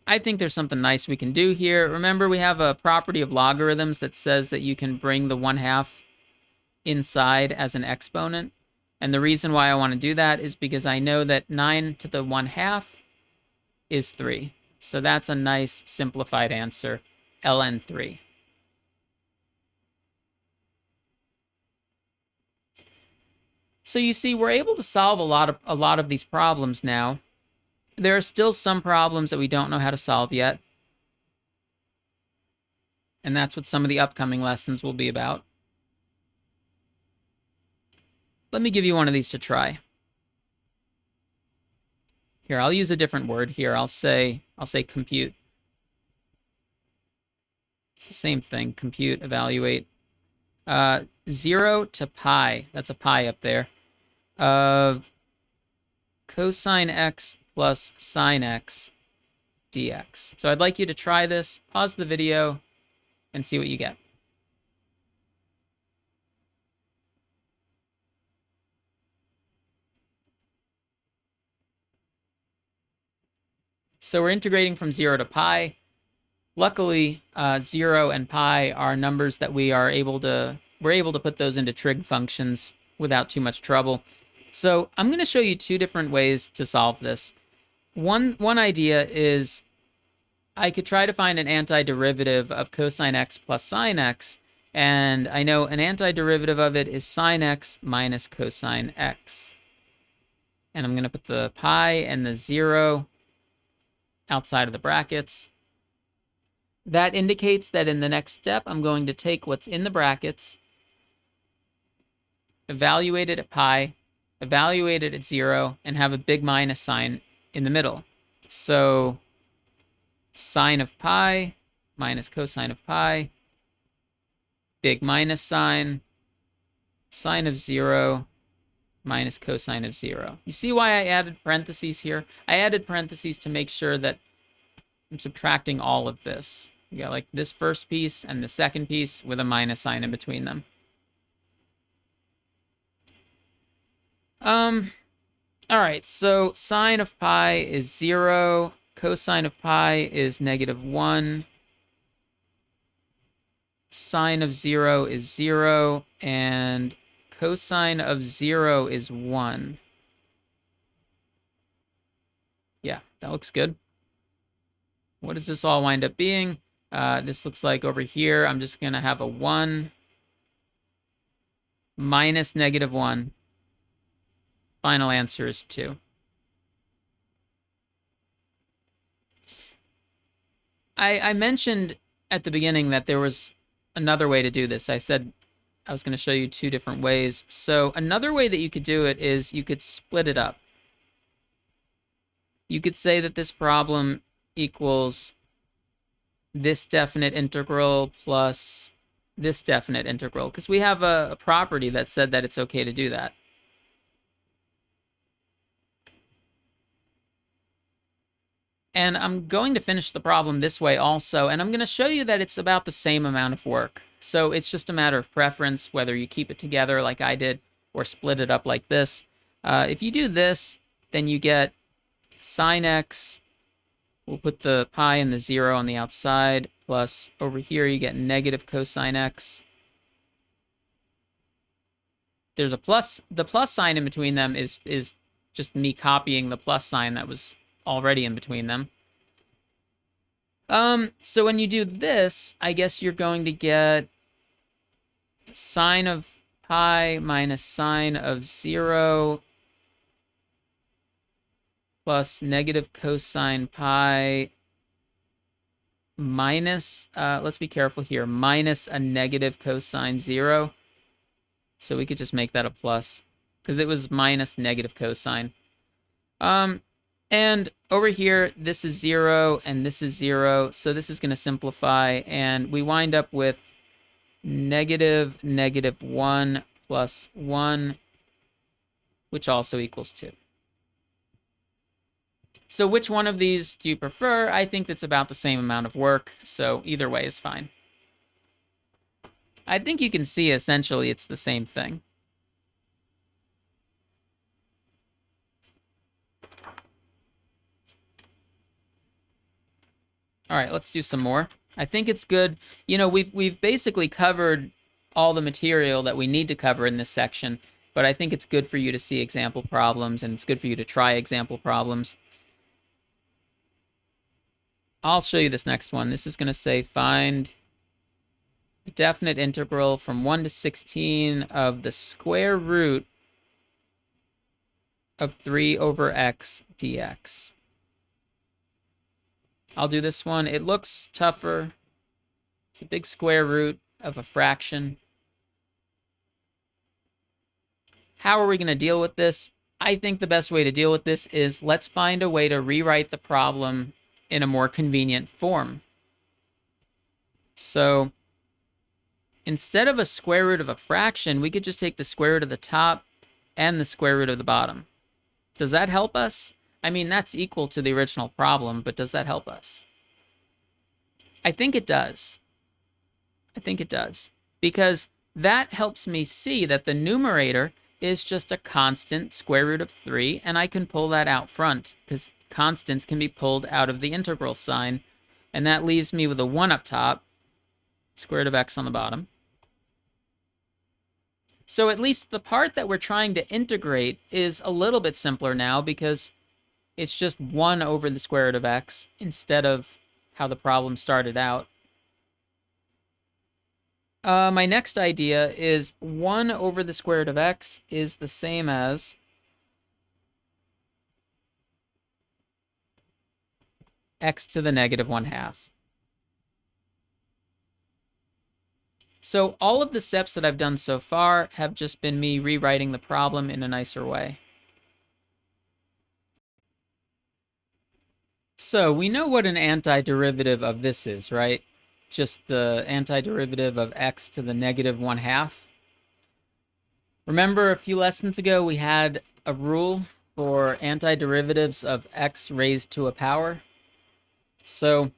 I think there's something nice we can do here. Remember, we have a property of logarithms that says that you can bring the 1/2 inside as an exponent. And the reason why I want to do that is because I know that 9 to the 1/2 is 3. So that's a nice simplified answer, ln 3. So you see, we're able to solve a lot of these problems now. There are still some problems that we don't know how to solve yet. And that's what some of the upcoming lessons will be about. Let me give you one of these to try. Here, I'll use a different word here. I'll say compute. It's the same thing, compute, evaluate. 0 to pi, that's a pi up there, of cosine x plus sine x dx. So I'd like you to try this, pause the video, and see what you get. So we're integrating from 0 to pi. Luckily, 0 and pi are numbers that we're able to put those into trig functions without too much trouble. So I'm going to show you two different ways to solve this. One idea is I could try to find an antiderivative of cosine x plus sine x, and I know an antiderivative of it is sine x minus cosine x. And I'm going to put the pi and the 0 outside of the brackets. That indicates that in the next step, I'm going to take what's in the brackets, evaluate it at pi, evaluate it at 0, and have a big minus sign in the middle. So sine of pi minus cosine of pi, big minus sign, sine of 0 minus cosine of 0. You see why I added parentheses here? I added parentheses to make sure that I'm subtracting all of this. You got like this first piece and the second piece with a minus sign in between them. All right, so sine of pi is 0, cosine of pi is -1, sine of 0 is 0, and cosine of 0 is 1. Yeah, that looks good. What does this all wind up being? This looks like over here, I'm just going to have a 1 minus -1. Final answer is 2. I mentioned at the beginning that there was another way to do this. I said I was going to show you two different ways. So another way that you could do it is you could split it up. You could say that this problem equals this definite integral plus this definite integral, because we have a property that said that it's okay to do that. And I'm going to finish the problem this way also, and I'm going to show you that it's about the same amount of work. So it's just a matter of preference, whether you keep it together like I did or split it up like this. If you do this, then you get sine x, we'll put the pi and the 0 on the outside, plus over here you get negative cosine x. There's a plus, the plus sign in between them is just me copying the plus sign that was already in between them. So when you do this, I guess you're going to get sine of pi minus sine of 0 plus negative cosine pi minus, let's be careful here, minus a negative cosine 0. So we could just make that a plus, because it was minus negative cosine. And over here, this is 0, and this is 0, so this is going to simplify, and we wind up with -1 plus 1, which also equals 2. So which one of these do you prefer? I think that's about the same amount of work, so either way is fine. I think you can see essentially it's the same thing. All right, let's do some more. I think it's good. You know, we've basically covered all the material that we need to cover in this section, but I think it's good for you to see example problems, and it's good for you to try example problems. I'll show you this next one. This is going to say find the definite integral from 1 to 16 of the square root of 3 over x dx. I'll do this one. It looks tougher. It's a big square root of a fraction. How are we going to deal with this? I think the best way to deal with this is let's find a way to rewrite the problem in a more convenient form. So instead of a square root of a fraction, we could just take the square root of the top and the square root of the bottom. Does that help us? I mean, that's equal to the original problem, but does that help us? I think it does. I think it does. Because that helps me see that the numerator is just a constant square root of 3, and I can pull that out front, because constants can be pulled out of the integral sign, and that leaves me with a 1 up top, square root of x on the bottom. So at least the part that we're trying to integrate is a little bit simpler now because it's just 1 over the square root of x instead of how the problem started out. My next idea is 1 over the square root of x is the same as x to the negative 1/2. So all of the steps that I've done so far have just been me rewriting the problem in a nicer way. So we know what an antiderivative of this is, right? Just the antiderivative of x to the negative 1/2. Remember a few lessons ago we had a rule for antiderivatives of x raised to a power? So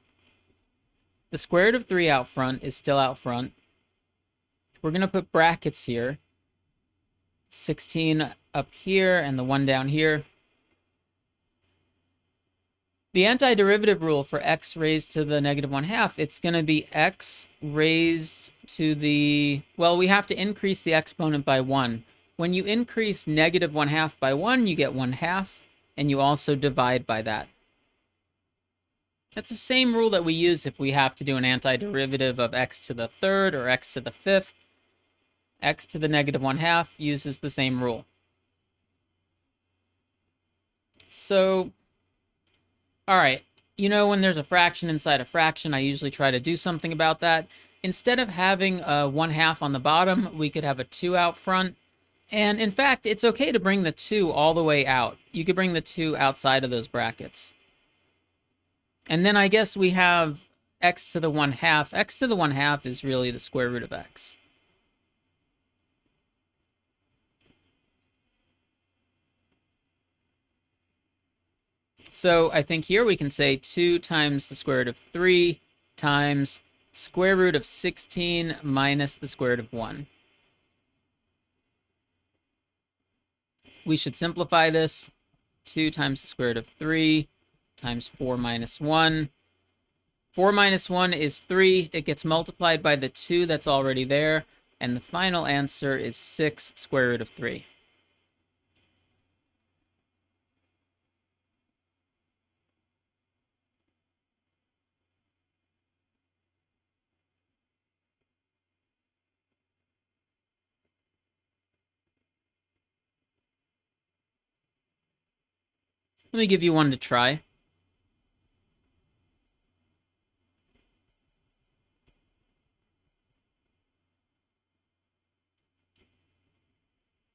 the square root of 3 out front is still out front. We're going to put brackets here. 16 up here and the 1 down here. The antiderivative rule for x raised to the negative 1/2, it's going to be x raised to the, well, we have to increase the exponent by 1. When you increase negative 1/2 by 1, you get 1/2, and you also divide by that. That's the same rule that we use if we have to do an antiderivative of x to the third or x to the fifth. X to the negative 1/2 uses the same rule. So, all right, you know when there's a fraction inside a fraction, I usually try to do something about that. Instead of having a 1/2 on the bottom, we could have a 2 out front. And in fact, it's okay to bring the 2 all the way out. You could bring the 2 outside of those brackets. And then I guess we have x to the 1/2. X to the 1/2 is really the square root of x. So I think here we can say 2 times the square root of 3 times square root of 16 minus the square root of 1. We should simplify this. 2 times the square root of 3 times 4 minus 1. 4 minus 1 is 3. It gets multiplied by the 2 that's already there. And the final answer is 6 square root of 3. Let me give you one to try.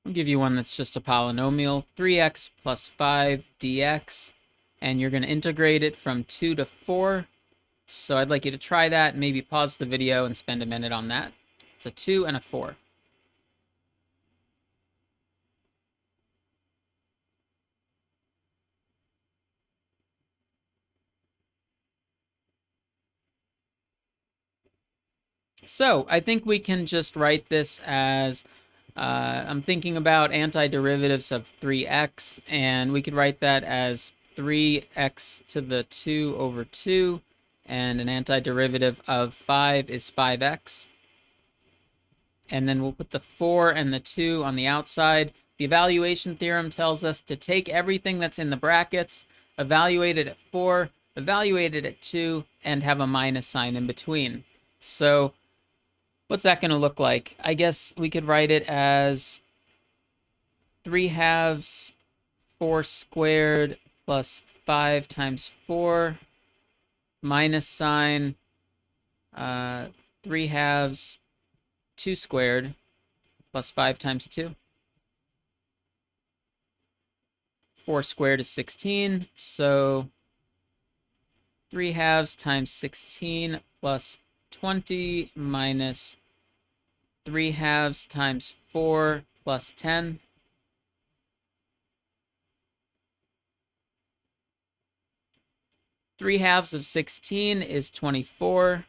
I'll give you one that's just a polynomial, 3x plus 5 dx, and you're going to integrate it from 2 to 4. So I'd like you to try that, maybe pause the video and spend a minute on that. It's a 2 and a 4. So I think we can just write this as, I'm thinking about antiderivatives of 3x, and we could write that as 3x to the 2 over 2, and an antiderivative of 5 is 5x. And then we'll put the 4 and the 2 on the outside. The evaluation theorem tells us to take everything that's in the brackets, evaluate it at 4, evaluate it at 2, and have a minus sign in between. So what's that going to look like? I guess we could write it as 3/2 4 squared plus 5 times 4 minus sign 3/2 2 squared plus 5 times 2. 4 squared is 16, so 3/2 times 16 plus 20 minus 3/2 times 4 plus 10. Three halves of 16 is 24.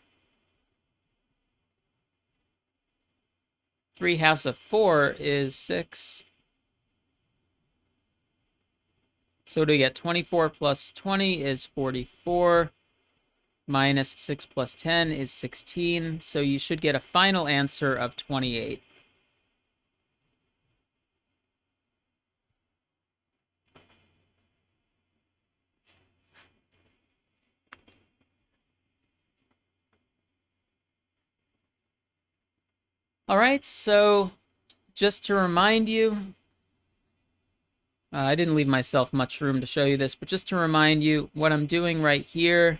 3/2 of 4 is 6. So what do we get? 24 plus 20 is 44. Minus 6 plus 10 is 16. So you should get a final answer of 28. All right, so just to remind you, I didn't leave myself much room to show you this, but just to remind you, what I'm doing right here,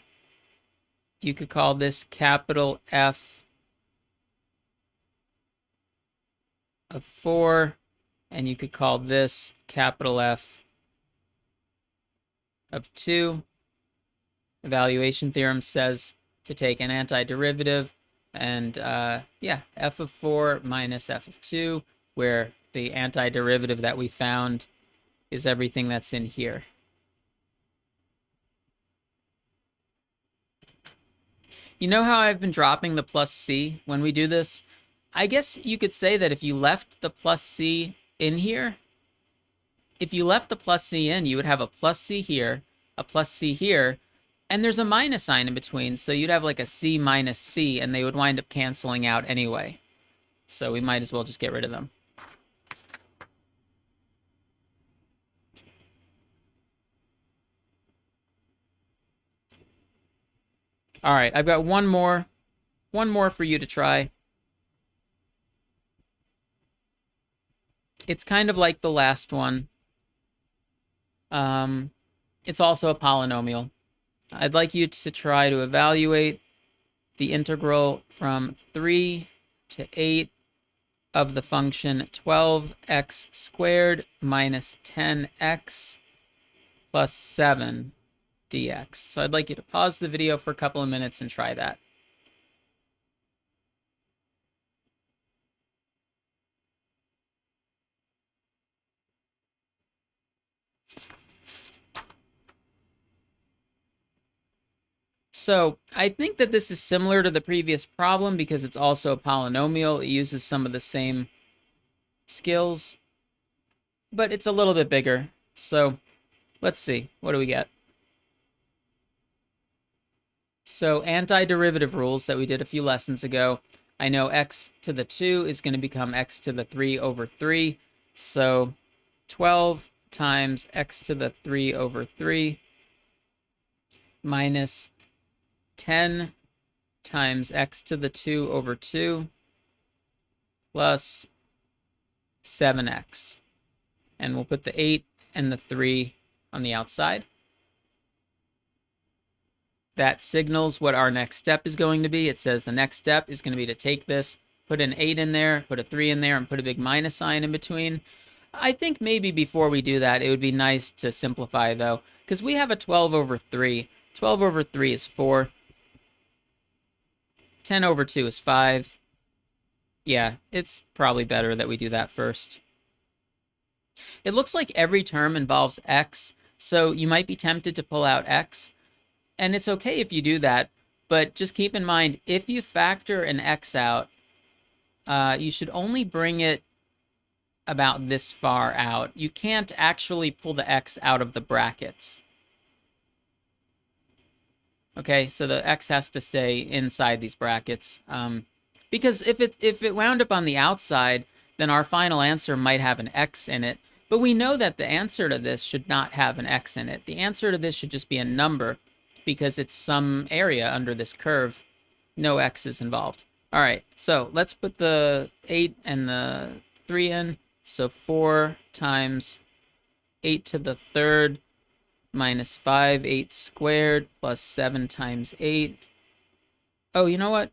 you could call this capital F of 4, and you could call this capital F of 2. Evaluation theorem says to take an antiderivative, and yeah, f of 4 minus f of 2, where the antiderivative that we found is everything that's in here. You know how I've been dropping the plus c when we do this? I guess you could say that if you left the plus c in here, if you left the plus c in, you would have a plus c here, a plus c here, and there's a minus sign in between, so you'd have like a c minus c, and they would wind up canceling out anyway. So we might as well just get rid of them. All right, I've got one more for you to try. It's kind of like the last one. It's also a polynomial. I'd like you to try to evaluate the integral from 3 to 8 of the function 12x squared minus 10x plus 7 dx. So I'd like you to pause the video for a couple of minutes and try that. So I think that this is similar to the previous problem because it's also a polynomial. It uses some of the same skills, but it's a little bit bigger. So let's see, what do we get? So antiderivative rules that we did a few lessons ago. I know x to the 2 is going to become x to the 3 over 3. So 12 times x to the 3 over 3 minus 10 times x to the 2 over 2 plus 7x. And we'll put the 8 and the 3 on the outside. That signals what our next step is going to be. It says the next step is going to be to take this, put an 8 in there, put a 3 in there, and put a big minus sign in between. I think maybe before we do that, it would be nice to simplify, though, because we have a 12 over 3. 12 over 3 is 4. 10 over 2 is 5. Yeah, it's probably better that we do that first. It looks like every term involves x, so you might be tempted to pull out x. And it's okay if you do that, but just keep in mind, if you factor an x out, you should only bring it about this far out. You can't actually pull the x out of the brackets. Okay, so the x has to stay inside these brackets. Because if it wound up on the outside, then our final answer might have an x in it. But we know that the answer to this should not have an x in it. The answer to this should just be a number, because it's some area under this curve. No x is involved. All right, so let's put the 8 and the 3 in. So 4 times 8 to the 3rd minus 5, 8 squared, plus 7 times 8. Oh, you know what?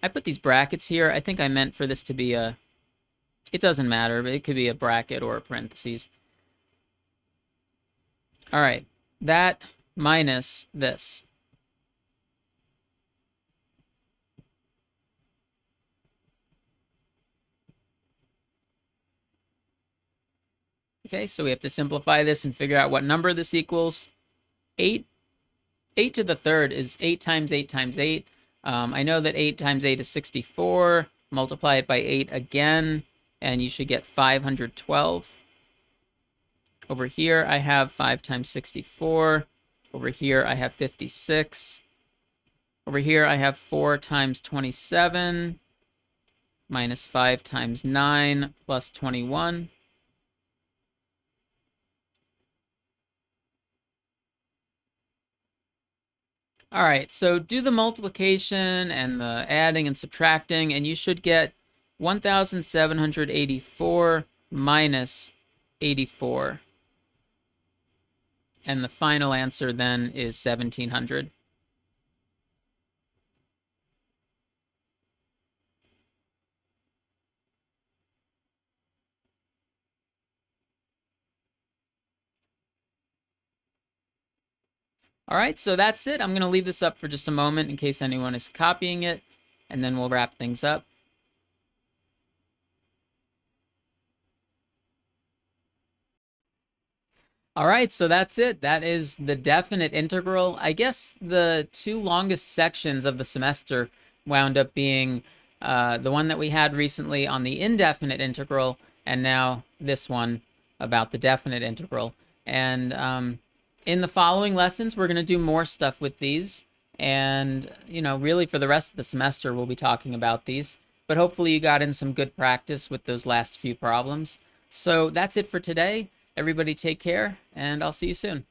I put these brackets here. I think I meant for this to be a... It doesn't matter, but it could be a bracket or a parentheses. All right, that minus this. Okay, so we have to simplify this and figure out what number this equals. 8. 8 to the 3rd is 8 times 8 times 8. I know that 8 times 8 is 64. Multiply it by 8 again, and you should get 512. Over here, I have 5 times 64. Over here, I have 56. Over here, I have 4 times 27 minus 5 times 9 plus 21. All right, so do the multiplication and the adding and subtracting, and you should get 1,784 minus 84. And the final answer then is 1,700. All right, so that's it. I'm going to leave this up for just a moment in case anyone is copying it, and then we'll wrap things up. All right, so that's it. That is the definite integral. I guess the two longest sections of the semester wound up being the one that we had recently on the indefinite integral, and now this one about the definite integral. And in the following lessons, we're going to do more stuff with these. And, really for the rest of the semester, we'll be talking about these. But hopefully you got in some good practice with those last few problems. So that's it for today. Everybody take care, and I'll see you soon.